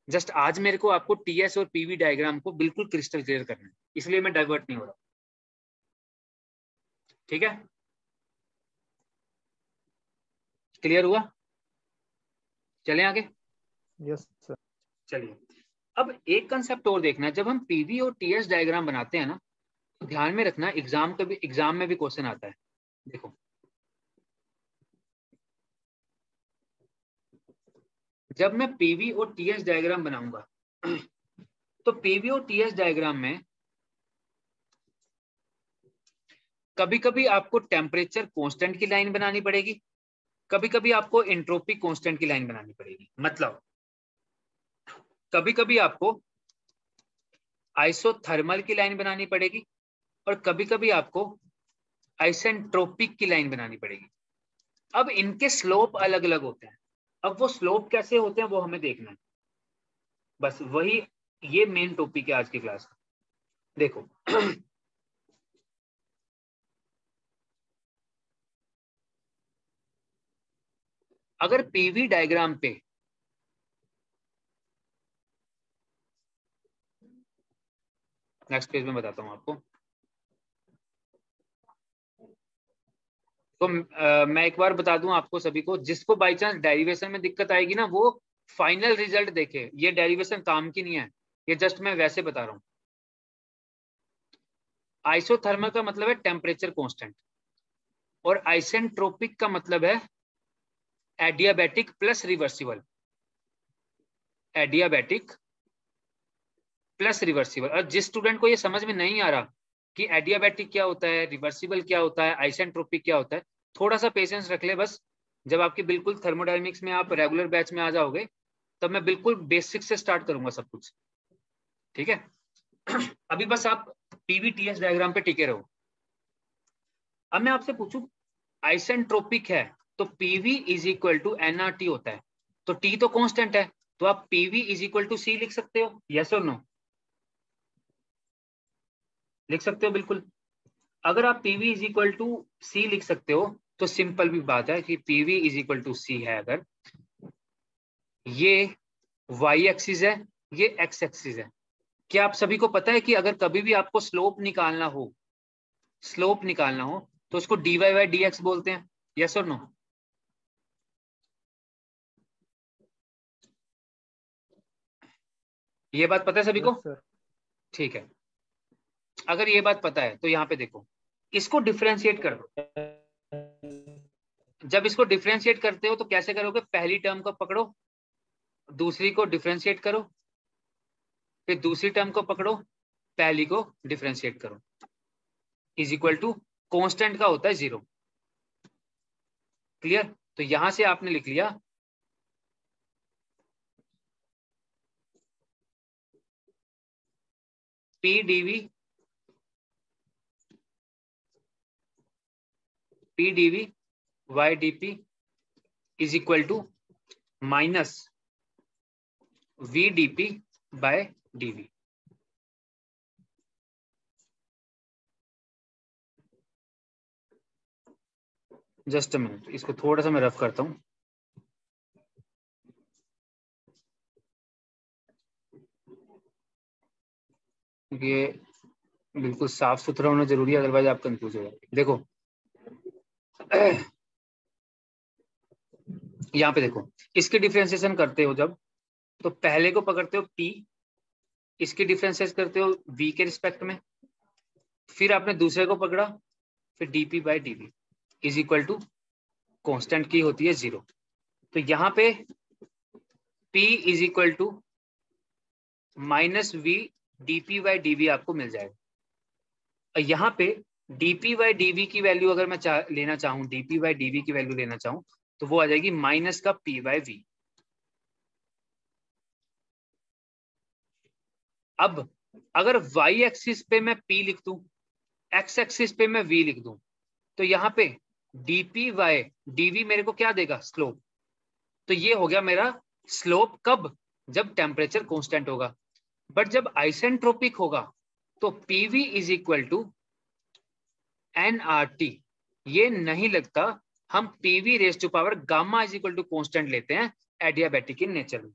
जस्ट आज मेरे को आपको टीएस और पीवी डायग्राम को बिल्कुल क्रिस्टल क्लियर करना है, इसलिए मैं डाइवर्ट नहीं हो रहा। ठीक है, क्लियर हुआ? चलें आगे। Yes sir. चलिए, अब एक कंसेप्ट और देखना है। जब हम पीवी और टीएस डायग्राम बनाते हैं ना, तो ध्यान में रखना, एग्जाम में भी क्वेश्चन आता है। देखो, जब मैं पीवी और टीएस डायग्राम बनाऊंगा तो पीवी और टीएस डायग्राम में कभी कभी आपको टेम्परेचर कांस्टेंट की लाइन बनानी पड़ेगी, कभी कभी आपको एंट्रोपी कांस्टेंट की लाइन बनानी पड़ेगी। मतलब कभी कभी आपको आइसोथर्मल की लाइन बनानी पड़ेगी और कभी कभी आपको आइसेंट्रोपिक की लाइन बनानी पड़ेगी। अब इनके स्लोप अलग अलग होते हैं। अब वो स्लोप कैसे होते हैं वो हमें देखना है, बस वही, ये मेन टॉपिक है आज की क्लास का। देखो अगर पीवी डायग्राम पे नेक्स्ट पेज में बताता हूं आपको। तो मैं एक बार बता दूं आपको सभी को, जिसको बाई चांस डेरिवेशन में दिक्कत आएगी ना, वो फाइनल रिजल्ट देखे। ये डेरिवेशन काम की नहीं है, ये जस्ट मैं वैसे बता रहा हूं। आइसोथर्मल का मतलब है टेम्परेचर कांस्टेंट, और आइसेंट्रोपिक का मतलब है adiabatic plus reversible. Adiabatic plus reversible. और जिस स्टूडेंट को ये समझ में नहीं आ रहा कि एडियाबैटिक क्या होता है, रिवर्सिबल क्या होता है, आइसेंट्रोपिक क्या होता है, थोड़ा सा पेशेंस रख ले बस। जब आपकी बिल्कुल थर्मोडायनेमिक्स में आप रेगुलर बैच में आ जाओगे तब मैं बिल्कुल बेसिक से स्टार्ट करूंगा सब कुछ, ठीक है। अभी बस आप पीवीटीएस डायग्राम पे टिके रहो। अब मैं आपसे पूछूं, आइसेंट्रोपिक है तो PV is equal to NRT होता है, तो टी तो कांस्टेंट है, तो आप PV is equal to C लिख सकते हो, यस और नो? लिख सकते हो बिल्कुल। अगर आप PV is equal to C लिख सकते हो तो सिंपल भी बात है कि पीवी इज इक्वल टू सी है, अगर ये वाई एक्सिस है, ये एक्स एक्सिस है। क्या आप सभी को पता है कि अगर कभी भी आपको स्लोप निकालना हो, तो उसको dy बाई डी एक्स बोलते हैं, यस और नो? ये बात पता है सभी को? ठीक है। अगर ये बात पता है तो यहाँ पे देखो, इसको डिफरेंशिएट कर दो। जब इसको डिफरेंशिएट करते हो तो कैसे करोगे? पहली टर्म को पकड़ो, दूसरी को डिफरेंशिएट करो, फिर दूसरी टर्म को पकड़ो, पहली को डिफरेंशिएट करो, इज इक्वल टू कांस्टेंट का होता है 0। क्लियर? तो यहां से आपने लिख लिया P DV Y DP is equal to minus V DP by DV. Just a minute, इसको थोड़ा सा मैं रफ करता हूं। ये बिल्कुल साफ सुथरा होना जरूरी है, अदरवाइज आप कंफ्यूज हो जाएंगे। देखो यहाँ पे देखो, इसकी डिफरेंशिएशन करते हो जब, तो पहले को पकड़ते हो p, इसकी डिफरेंशिएट करते हो v के रिस्पेक्ट में, फिर आपने दूसरे को पकड़ा, फिर dp by dv is equal to constant की होती है 0। तो यहाँ पे p is equal to minus v dp by dv आपको मिल जाएगा। और यहाँ पे dp बाई dv की वैल्यू अगर मैं लेना चाहूँ, dp बाई dv की वैल्यू लेना चाहूँ, तो वो आ जाएगी माइनस का p बाई v। अब अगर y एक्सिस पे मैं p लिख दूं, x एक्सिस पे मैं v लिख दूं, तो यहाँ पे dp बाई dv मेरे को क्या देगा? स्लोप। तो ये हो गया मेरा स्लोप। कब? जब टेम्परेचर कांस्टेंट होगा। बट जब आइसेंट्रोपिक होगा तो pv is equal to nRT, ये नहीं लगता। हम pv raise to power gamma is equal to constant लेते हैं एडियाबैटिक इन नेचर में।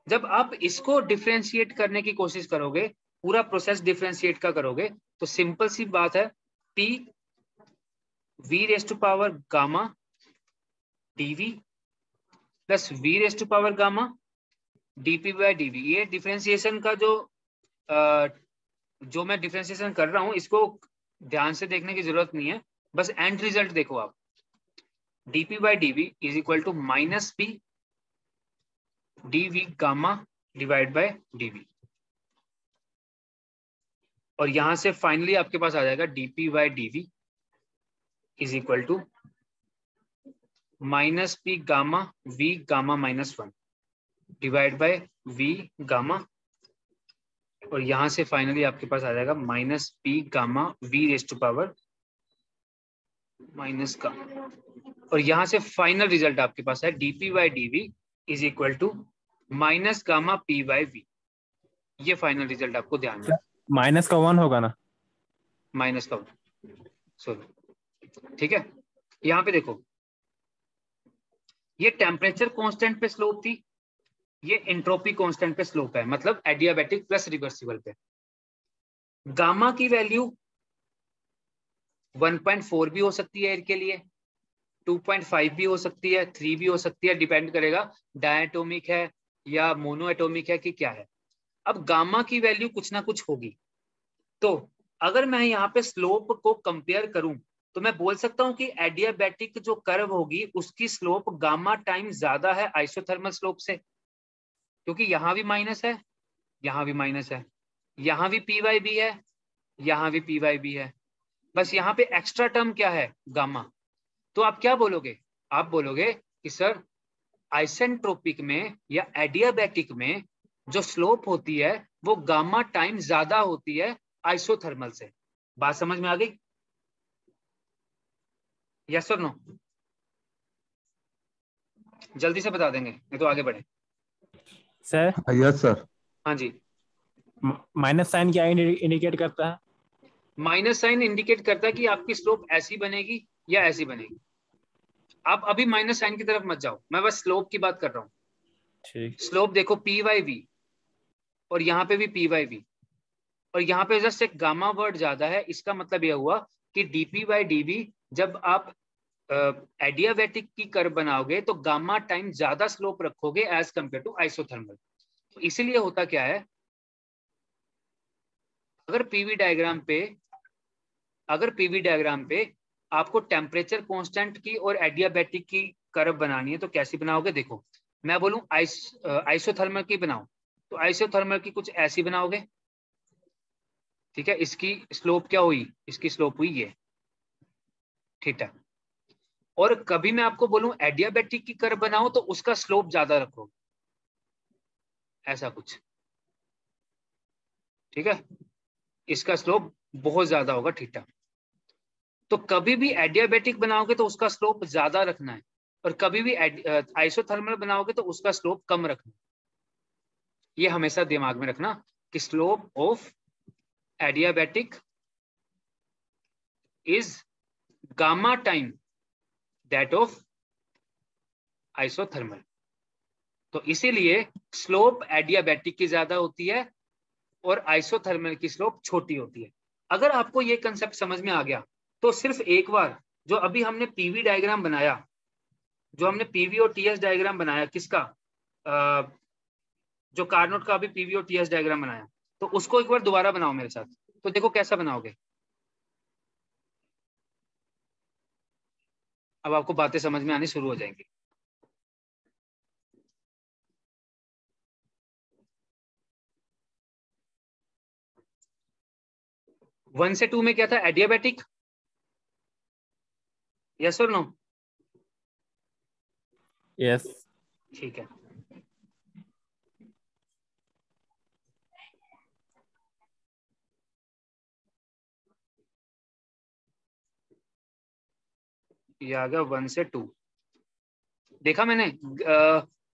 जब आप इसको डिफरेंशिएट करने की कोशिश करोगे, पूरा प्रोसेस डिफरेंशिएट का करोगे, तो सिंपल सी बात है, p v raise to power gamma dv plus v raise to power gamma dp by dv। ये डिफरेंशिएशन का जो मैं डिफरेंशिएशन कर रहा हूं, इसको ध्यान से देखने की जरूरत नहीं है, बस एंड रिजल्ट देखो आप। dp by dv is equal to minus p dv gamma divide by dv, और यहां से फाइनली आपके पास आ जाएगा dp by dv is equal to minus p gamma v gamma minus 1 divide by v gamma, और यहां से फाइनली आपके पास आ जाएगा minus p gamma v raise to power minus का, और यहां से फाइनल रिजल्ट आपके पास है dp by dv is equal to minus gamma p by v। ये फाइनल रिजल्ट आपको ध्यान में, माइनस का 1 होगा ना? माइनस का 1, सॉरी, ठीक है। यहाँ पे देखो, ये टेम्परेचर कांस्टेंट पे स्लोप थी, ये एंट्रोपी कांस्टेंट पे स्लोप है, मतलब एडियाबैटिक प्लस रिवर्सिबल पे। गामा की वैल्यू 1.4 भी हो सकती है एयर के लिए, 2.5 भी हो सकती है, 3 भी हो सकती है, डिपेंड करेगा डायटोमिक है या मोनो एटोमिक है कि क्या है। अब गामा की वैल्यू कुछ ना कुछ होगी, तो अगर मैं यहाँ पे स्लोप को कंपेयर करूं तो मैं बोल सकता हूं कि एडियाबैटिक जो कर्व होगी उसकी स्लोप गामा टाइम ज्यादा है आइसोथर्मल स्लोप से, क्योंकि यहां भी माइनस है, यहां भी माइनस है, यहां भी पी वाई बी है, यहां भी पी वाई बी है, बस यहाँ पे एक्स्ट्रा टर्म क्या है? गामा। तो आप क्या बोलोगे? आप बोलोगे कि सर आइसेंट्रोपिक में या एडियाबैटिक में जो स्लोप होती है वो गामा टाइम ज्यादा होती है आइसोथर्मल से। बात समझ में आ गई? यस और नो? जल्दी से बता देंगे नहीं तो आगे बढ़े। Sir yes sir. हाँ जी। माइनस साइन क्या इंडिकेट करता है? माइनस साइन इंडिकेट करता है कि आपकी स्लोप ऐसी बनेगी या ऐसी बनेगी। आप अभी माइनस साइन की तरफ मत जाओ, मैं बस स्लोप की बात कर रहा हूँ। ठीक। स्लोप देखो पी वाई वी, और यहाँ पे भी पी वाई वी, और यहाँ पे जस्ट एक गामा वर्ड ज्यादा है। इसका मतलब यह हुआ कि डीपी बाई डीवी जब आप एडियाबैटिक की कर्व बनाओगे तो गामा टाइम ज्यादा स्लोप रखोगे एज कंपेयर टू आइसोथर्मल। तो इसीलिए होता क्या है, अगर पीवी डायग्राम पे आपको टेम्परेचर कांस्टेंट की और एडियाबैटिक की कर्व बनानी है तो कैसी बनाओगे? देखो मैं बोलूं आइसोथर्मल की बनाओ तो आइसोथर्मल की कुछ ऐसी बनाओगे, ठीक है। इसकी स्लोप क्या हुई? इसकी स्लोप हुई ये, ठीक है। और कभी मैं आपको बोलूं एडियाबैटिक की कर्व बनाओ तो उसका स्लोप ज्यादा रखो, ऐसा कुछ, ठीक है। इसका स्लोप बहुत ज्यादा होगा, ठीक है। तो कभी भी एडियाबैटिक बनाओगे तो उसका स्लोप ज्यादा रखना है, और कभी भी आइसोथर्मल बनाओगे तो उसका स्लोप कम रखना है। ये हमेशा दिमाग में रखना कि slope of adiabatic is gamma time that of isothermal. तो इसीलिए स्लोप एडियाबैटिक की ज्यादा होती है और आइसोथर्मल की स्लोप छोटी होती है। अगर आपको ये कंसेप्ट समझ में आ गया तो सिर्फ एक बार जो अभी हमने पीवी डायग्राम बनाया, जो हमने पीवी और टीएस डायग्राम बनाया, किसका? जो कार्नोट का अभी पीवी और टीएस डायग्राम बनाया, तो उसको एक बार दोबारा बनाओ मेरे साथ। तो देखो कैसा बनाओगे। अब आपको बातें समझ में आनी शुरू हो जाएंगी। वन से टू में क्या था? एडियाबैटिक, यस और नो? यस। ठीक है। ये आ गया वन से टू। देखा मैंने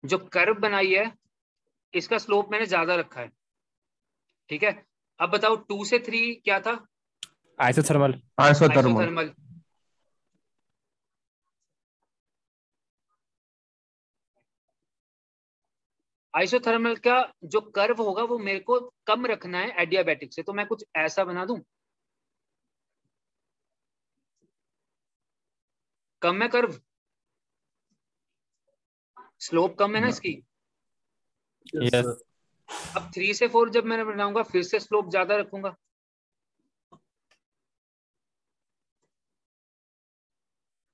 जो कर्व बनाई है इसका स्लोप मैंने ज्यादा रखा है, ठीक है। अब बताओ टू से थ्री क्या था? आइसोथर्मल। आइसोथर्मल। आइसोथर्मल का जो कर्व होगा वो मेरे को कम रखना है एडियाबैटिक से, तो मैं कुछ ऐसा बना दूं। कम है कर्व, स्लोप कम है ना इसकी। यस। अब 3 से 4 जब मैंने बनाऊंगा फिर से स्लोप ज्यादा रखूंगा,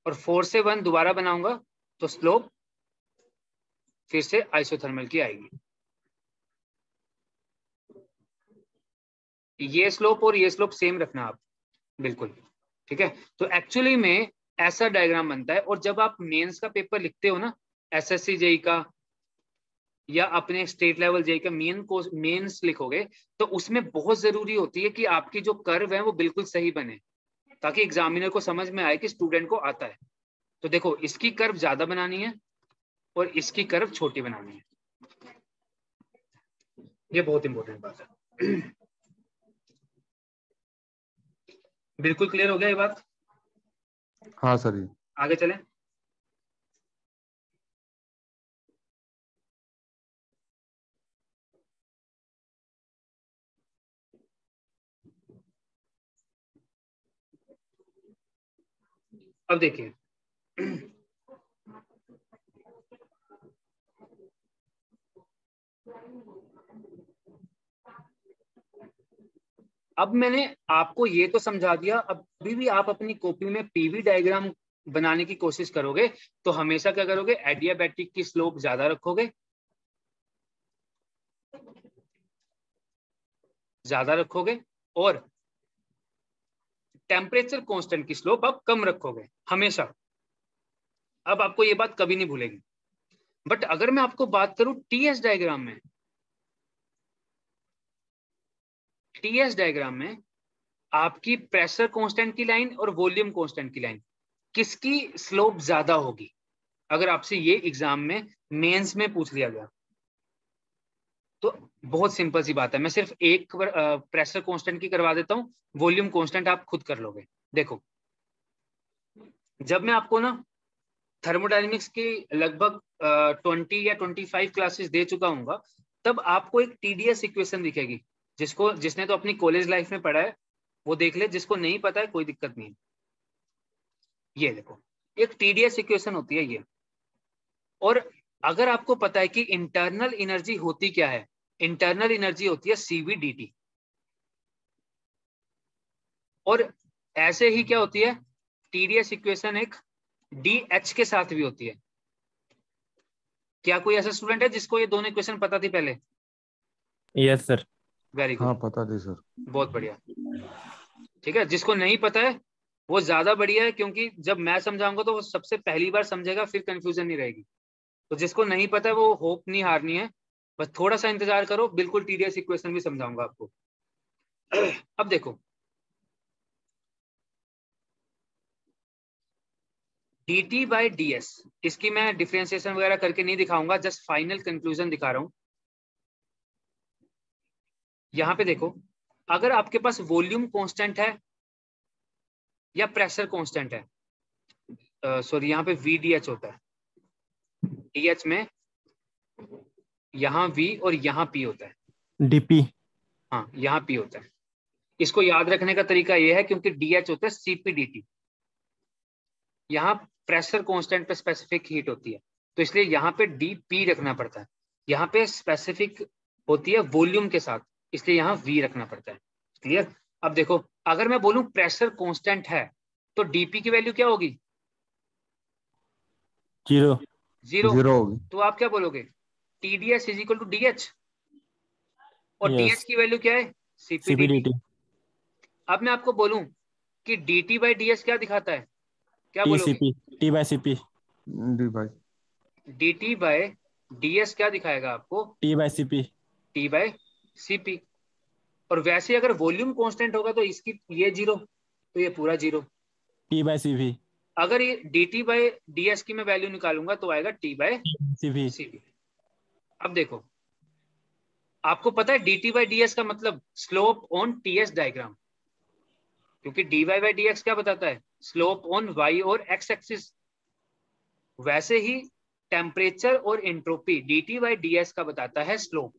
और 4 से 1 दोबारा बनाऊंगा तो स्लोप फिर से आइसोथर्मल की आएगी। ये स्लोप और ये स्लोप सेम रखना आप, बिल्कुल, ठीक है। तो एक्चुअली में ऐसा डायग्राम बनता है। और जब आप मेंस का पेपर लिखते हो ना, एसएससी जेई का या अपने स्टेट लेवल जेई का मेंस लिखोगे, तो उसमें बहुत जरूरी होती है कि आपकी जो कर्व है वो बिल्कुल सही बने, ताकि एग्जामिनर को समझ में आए कि स्टूडेंट को आता है। तो देखो इसकी कर्व ज्यादा बनानी है और इसकी कर्व छोटी बनानी है। ये बहुत इंपॉर्टेंट बात है। बिल्कुल क्लियर हो गया ये बात? हाँ सर जी। आगे चलें। अब देखिए अब मैंने आपको ये तो समझा दिया। अभी भी आप अपनी कॉपी में पीवी डायग्राम बनाने की कोशिश करोगे तो हमेशा क्या करोगे? एडियाबैटिक की स्लोप ज्यादा रखोगे, और टेम्परेचर कांस्टेंट की स्लोप आप कम रखोगे हमेशा। अब आपको ये बात कभी नहीं भूलेगी। बट अगर मैं आपको बात करूं टीएस डायग्राम में, टीएस डायग्राम में आपकी प्रेशर कांस्टेंट की लाइन और वॉल्यूम कांस्टेंट की लाइन किसकी स्लोप ज्यादा होगी, अगर आपसे ये एग्जाम में मेंस में पूछ लिया गया तो बहुत सिंपल सी बात है। मैं सिर्फ एक प्रेशर कांस्टेंट की करवा देता हूं, वॉल्यूम कांस्टेंट आप खुद कर लोगे। देखो, जब मैं आपको ना थर्मोडायनेमिक्स की लगभग 20 या 25 क्लासेस दे चुका हूँ, तब आपको एक टीडीएस इक्वेशन दिखेगी, जिसने तो अपनी कॉलेज लाइफ में पढ़ा है वो देख ले, जिसको नहीं पता है कोई दिक्कत नहीं है। ये देखो, एक टीडीएस इक्वेशन होती है ये। और अगर आपको पता है कि इंटरनल एनर्जी होती क्या है, इंटरनल एनर्जी होती है सीवी डीटी। और ऐसे ही क्या होती है, टीडीएस इक्वेशन एक डीएच के साथ भी होती है। क्या कोई ऐसा स्टूडेंट है जिसको ये दोनों इक्वेशन पता थी पहले? Yes sir. वेरी हाँ गुड, पता थी सर। बहुत बढ़िया। ठीक है, जिसको नहीं पता है वो ज्यादा बढ़िया है, क्योंकि जब मैं समझाऊंगा तो वो सबसे पहली बार समझेगा, फिर कंफ्यूजन नहीं रहेगी। तो जिसको नहीं पता है वो होप नहीं हारनी है, बस थोड़ा सा इंतजार करो, बिल्कुल टीडीएस इक्वेशन भी समझाऊंगा आपको। अब देखो, dt बाई ds, इसकी मैं डिफरेंशिएशन वगैरह करके नहीं दिखाऊंगा, जस्ट फाइनल कंक्लूजन दिखा रहा हूं। यहां पे देखो, अगर आपके पास वॉल्यूम कांस्टेंट है या प्रेशर कांस्टेंट है, सॉरी यहाँ पे VDH होता है, DH में यहाँ V और यहाँ P होता है, डीपी। हाँ यहाँ P होता है। इसको याद रखने का तरीका ये है क्योंकि DH होता है CPDT, यहाँ प्रेशर कांस्टेंट पे स्पेसिफिक हीट होती है, तो इसलिए यहाँ पे DP रखना पड़ता है। यहाँ पे स्पेसिफिक होती है वॉल्यूम के साथ, इसलिए यहाँ V रखना पड़ता है। क्लियर? अब देखो, अगर मैं बोलूं प्रेशर कांस्टेंट है तो DP की वैल्यू क्या होगी? 0। 0 होगी। तो आप क्या बोलोगे? TDS is equal to DH, और यस। DH की वैल्यू क्या है? CPDT। सीपीडीटी। अब मैं आपको बोलूं कि DT बाई DS क्या दिखाता है, क्या बोलोगे? TCP. T by CP. D भाई। DT बाई DS क्या दिखाएगा आपको? T by CP. T by CP। और वैसे अगर वॉल्यूम कांस्टेंट होगा तो इसकी ये 0, तो ये पूरा 0। T by CP. अगर ये DT बाई DS की मैं वैल्यू निकालूंगा तो आएगा T बाई सीपी। CP। अब देखो, आपको पता है DT बाई DS का मतलब स्लोप ऑन TS डायग्राम, क्योंकि dy बाई dx क्या बताता है? स्लोप ऑन y और x एक्सिस। वैसे ही टेम्परेचर और एंट्रोपी DT बाई DS का बताता है स्लोप।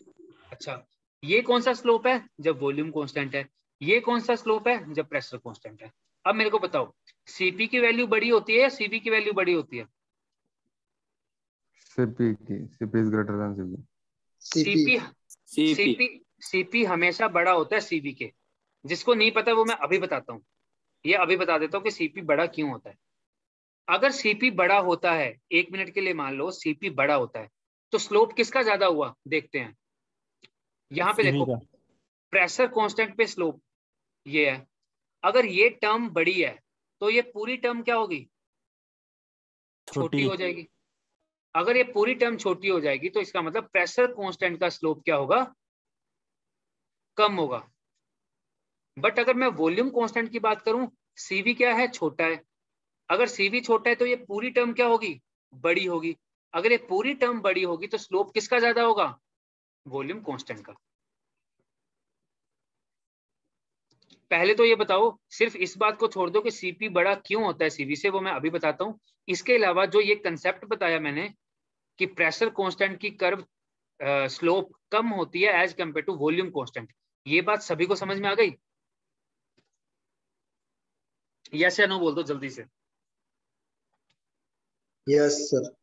अच्छा, ये कौन सा स्लोप है? जब वॉल्यूम कांस्टेंट है। ये कौन सा स्लोप है? जब प्रेशर कांस्टेंट है। अब मेरे को बताओ, CP की वैल्यू बड़ी होती है या CV की वैल्यू बड़ी होती है? सीपी की, CP is greater than CP. CP हमेशा बड़ा होता है CV के। जिसको नहीं पता वो मैं अभी बताता हूँ, ये अभी बता देता हूँ कि CP बड़ा क्यों होता है। अगर CP बड़ा होता है, 1 मिनट के लिए मान लो CP बड़ा होता है, तो स्लोप किसका ज्यादा हुआ? देखते हैं। यहाँ पे सीपी देखो, का। प्रेशर कांस्टेंट पे स्लोप ये है। अगर ये टर्म बड़ी है तो ये पूरी टर्म क्या होगी? छोटी छोटी। हो जाएगी। अगर ये पूरी टर्म छोटी हो जाएगी तो इसका मतलब प्रेशर कांस्टेंट का स्लोप क्या होगा? कम होगा। बट अगर मैं वॉल्यूम कांस्टेंट की बात करूं, CV क्या है? छोटा है। अगर CV छोटा है तो ये पूरी टर्म क्या होगी? बड़ी होगी। अगर ये पूरी टर्म बड़ी होगी तो स्लोप किसका ज्यादा होगा? वॉल्यूम कांस्टेंट का। पहले तो ये बताओ, सिर्फ इस बात को छोड़ दो कि CP बड़ा क्यों होता है CV से, वो मैं अभी बताता हूं। इसके अलावा जो ये कंसेप्ट बताया मैंने कि प्रेशर कांस्टेंट की कर्व स्लोप कम होती है as compare to volume constant, ये बात सभी को समझ में आ गई? यस या नो बोल दो जल्दी से। Yes sir.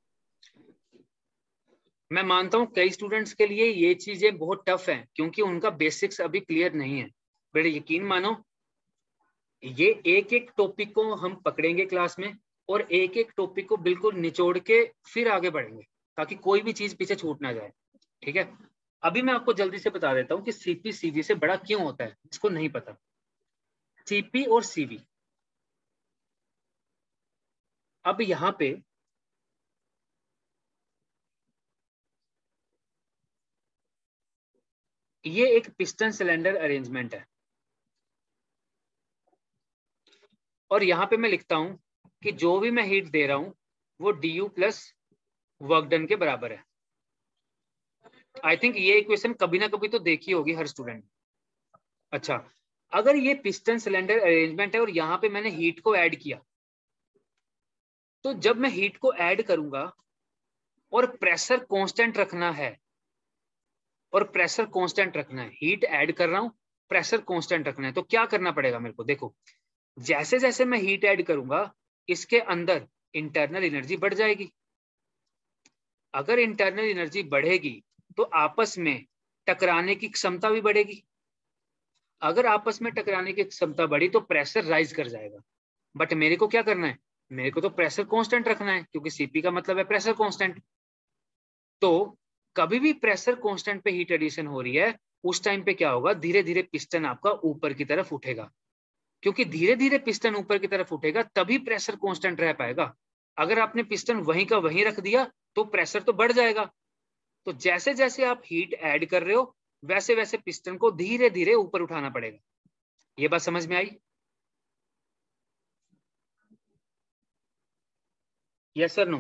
मैं मानता हूं कई स्टूडेंट्स के लिए ये चीजें बहुत टफ हैं क्योंकि उनका बेसिक्स अभी क्लियर नहीं है। बड़े यकीन मानो, ये एक एक टॉपिक को हम पकड़ेंगे क्लास में और एक एक टॉपिक को बिल्कुल निचोड़ के फिर आगे बढ़ेंगे ताकि कोई भी चीज पीछे छूट ना जाए। ठीक है, अभी मैं आपको जल्दी से बता देता हूं कि CP CV से बड़ा क्यों होता है, इसको नहीं पता। CP और CV, अब यहाँ पे ये एक पिस्टन सिलेंडर अरेंजमेंट है और यहाँ पे मैं लिखता हूं कि जो भी मैं हीट दे रहा हूं वो du प्लस वर्क डन के बराबर है। आई थिंक ये इक्वेशन कभी ना कभी तो देखी होगी हर स्टूडेंट। अच्छा, अगर ये पिस्टन सिलेंडर अरेंजमेंट है और यहाँ पे मैंने हीट को ऐड किया, तो जब मैं हीट को ऐड करूंगा और प्रेशर कांस्टेंट रखना है, और प्रेशर कांस्टेंट रखना है, हीट ऐड कर रहा हूं, प्रेशर कांस्टेंट रखना है, तो क्या करना पड़ेगा मेरे को? देखो, जैसे जैसे मैं हीट ऐड करूंगा इसके अंदर इंटरनल एनर्जी बढ़ जाएगी। अगर इंटरनल एनर्जी बढ़ेगी तो आपस में टकराने की क्षमता भी बढ़ेगी। अगर आपस में टकराने की क्षमता बढ़ी तो प्रेशर राइज कर जाएगा। बट मेरे को क्या करना है? मेरे को तो प्रेशर कांस्टेंट रखना है, क्योंकि सीपी का मतलब है प्रेशर कांस्टेंट। तो कभी भी प्रेशर कांस्टेंट पे हीट एडिशन हो रही है, उस टाइम पे क्या होगा? धीरे धीरे पिस्टन आपका ऊपर की तरफ उठेगा, क्योंकि धीरे धीरे पिस्टन ऊपर की तरफ उठेगा तभी प्रेशर कांस्टेंट रह पाएगा। अगर आपने पिस्टन वहीं का वहीं रख दिया तो प्रेशर तो बढ़ जाएगा। तो जैसे जैसे आप हीट ऐड कर रहे हो वैसे वैसे पिस्टन को धीरे धीरे ऊपर उठाना पड़ेगा। ये बात समझ में आई? Yes sir, no?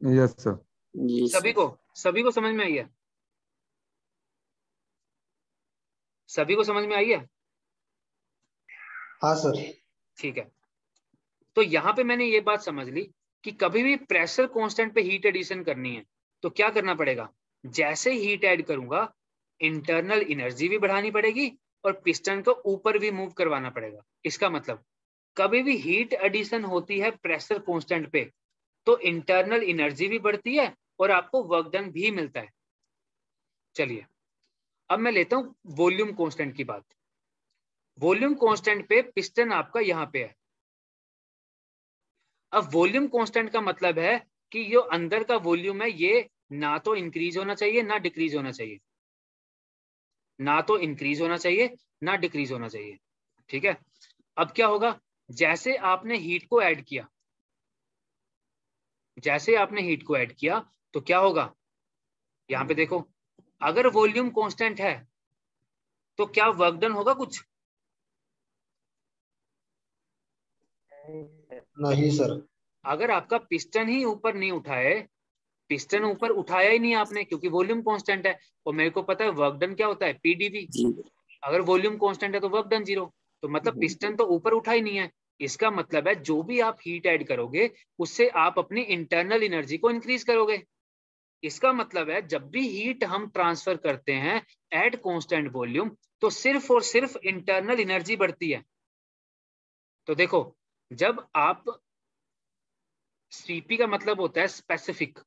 Yes sir. सभी को समझ में आई है? सभी को समझ में आई है? हाँ सर। ठीक है, तो यहाँ पे मैंने ये बात समझ ली कि कभी भी प्रेशर कांस्टेंट पे हीट एडिशन करनी है तो क्या करना पड़ेगा? जैसे हीट ऐड करूंगा इंटरनल एनर्जी भी बढ़ानी पड़ेगी और पिस्टन को ऊपर भी मूव करवाना पड़ेगा। इसका मतलब कभी भी हीट एडिशन होती है प्रेशर कांस्टेंट पे तो इंटरनल एनर्जी भी बढ़ती है और आपको वर्क डन भी मिलता है। चलिए, अब मैं लेता हूं वॉल्यूम कांस्टेंट की बात। वॉल्यूम कांस्टेंट पे पिस्टन आपका यहाँ पे है। अब वॉल्यूम कांस्टेंट का मतलब है कि जो अंदर का वॉल्यूम है ये ना तो इंक्रीज होना चाहिए ना डिक्रीज होना चाहिए, ना तो इंक्रीज होना चाहिए ना डिक्रीज होना चाहिए। ठीक है, अब क्या होगा? जैसे आपने हीट को ऐड किया, जैसे आपने हीट को ऐड किया तो क्या होगा? यहां पे देखो, अगर वॉल्यूम कांस्टेंट है तो क्या वर्क डन होगा कुछ? नहीं सर। अगर आपका पिस्टन ही ऊपर नहीं उठाए, पिस्टन ऊपर उठाया ही नहीं आपने क्योंकि वॉल्यूम कांस्टेंट है, और मेरे को पता है वर्क डन क्या होता है? पीडीवी। अगर वॉल्यूम कांस्टेंट है तो वर्क डन 0, तो मतलब पिस्टन तो ऊपर उठा ही नहीं है। इसका मतलब है जो भी आप हीट ऐड करोगे उससे आप अपनी इंटरनल एनर्जी को इंक्रीज करोगे। इसका मतलब है जब भी हीट हम ट्रांसफर करते हैं एट कांस्टेंट वॉल्यूम तो सिर्फ और सिर्फ इंटरनल एनर्जी बढ़ती है। तो देखो, जब आप सीपी का मतलब होता है स्पेसिफिक,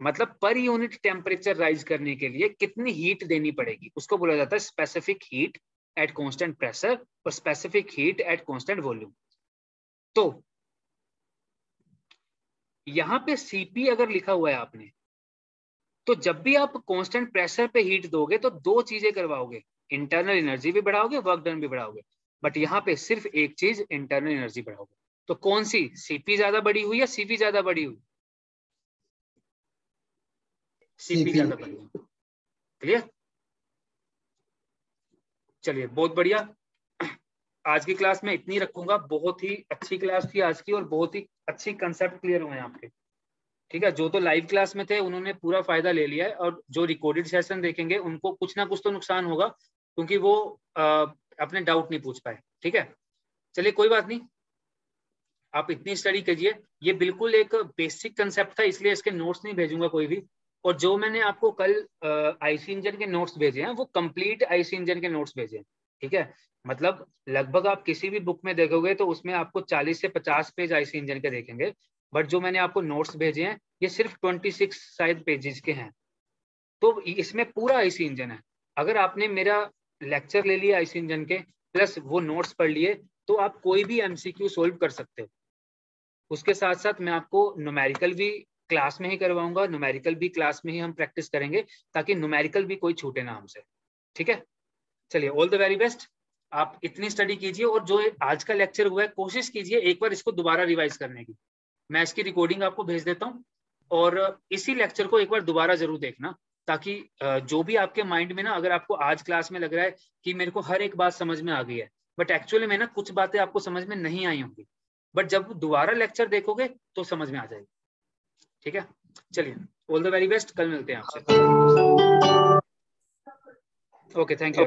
मतलब पर यूनिट टेम्परेचर राइज करने के लिए कितनी हीट देनी पड़ेगी, उसको बोला जाता है specific heat at constant pressure और specific heat at constant volume. तो यहां पे सीपी अगर लिखा हुआ है आपने, तो जब भी आप कांस्टेंट प्रेशर पे हीट दोगे तो दो चीजें करवाओगे, इंटरनल एनर्जी भी बढ़ाओगे, वर्क डन भी बढ़ाओगे। बट यहाँ पे सिर्फ एक चीज, इंटरनल एनर्जी बढ़ाओगे। तो कौन सी? सीपी ज्यादा बड़ी हुई या सीपी ज्यादा बड़ी हुई? सीपी ज्यादा बड़ी हुई। क्लियर? चलिए, बहुत बढ़िया। आज की क्लास में इतनी रखूंगा। बहुत ही अच्छी क्लास थी आज की और बहुत ही अच्छी कंसेप्ट क्लियर हुए आपके। ठीक है, जो तो लाइव क्लास में थे उन्होंने पूरा फायदा ले लिया है, और जो रिकॉर्डेड सेशन देखेंगे उनको कुछ ना कुछ तो नुकसान होगा क्योंकि वो अपने डाउट नहीं पूछ पाए। ठीक है, चलिए कोई बात नहीं, आप इतनी स्टडी कीजिए। ये बिल्कुल एक बेसिक कंसेप्ट था, इसलिए इसके नोट्स नहीं भेजूंगा कोई भी। और जो मैंने आपको कल आईसी इंजन के नोट्स भेजे हैं वो कंप्लीट आईसी इंजन के नोट्स भेजे हैं। ठीक है, मतलब लगभग आप किसी भी बुक में देखोगे तो उसमें आपको 40 से 50 पेज आईसी इंजन के देखेंगे, बट जो मैंने आपको नोट्स भेजे हैं ये सिर्फ 26 शायद पेजेस के हैं। तो इसमें पूरा आईसी इंजन है। अगर आपने मेरा लेक्चर ले लिया आईसी इंजन के प्लस वो नोट्स पढ़ लिए तो आप कोई भी एमसीक्यू सोल्व कर सकते हो। उसके साथ साथ मैं आपको न्यूमेरिकल भी क्लास में ही करवाऊंगा, न्यूमेरिकल भी क्लास में ही हम प्रैक्टिस करेंगे ताकि न्यूमेरिकल भी कोई छूटे ना हमसे। ठीक है, चलिए, ऑल द वेरी बेस्ट। आप इतनी स्टडी कीजिए और जो आज का लेक्चर हुआ है कोशिश कीजिए एक बार इसको दोबारा रिवाइज करने की। मैं इसकी रिकॉर्डिंग आपको भेज देता हूँ और इसी लेक्चर को एक बार दोबारा जरूर देखना ताकि जो भी आपके माइंड में ना, अगर आपको आज क्लास में लग रहा है कि मेरे को हर एक बात समझ में आ गई है, बट एक्चुअली में ना कुछ बातें आपको समझ में नहीं आई होंगी, बट जब दोबारा लेक्चर देखोगे तो समझ में आ जाएगी। ठीक है, चलिए, ऑल द वेरी बेस्ट, कल मिलते हैं आपसे। Okay, thank you.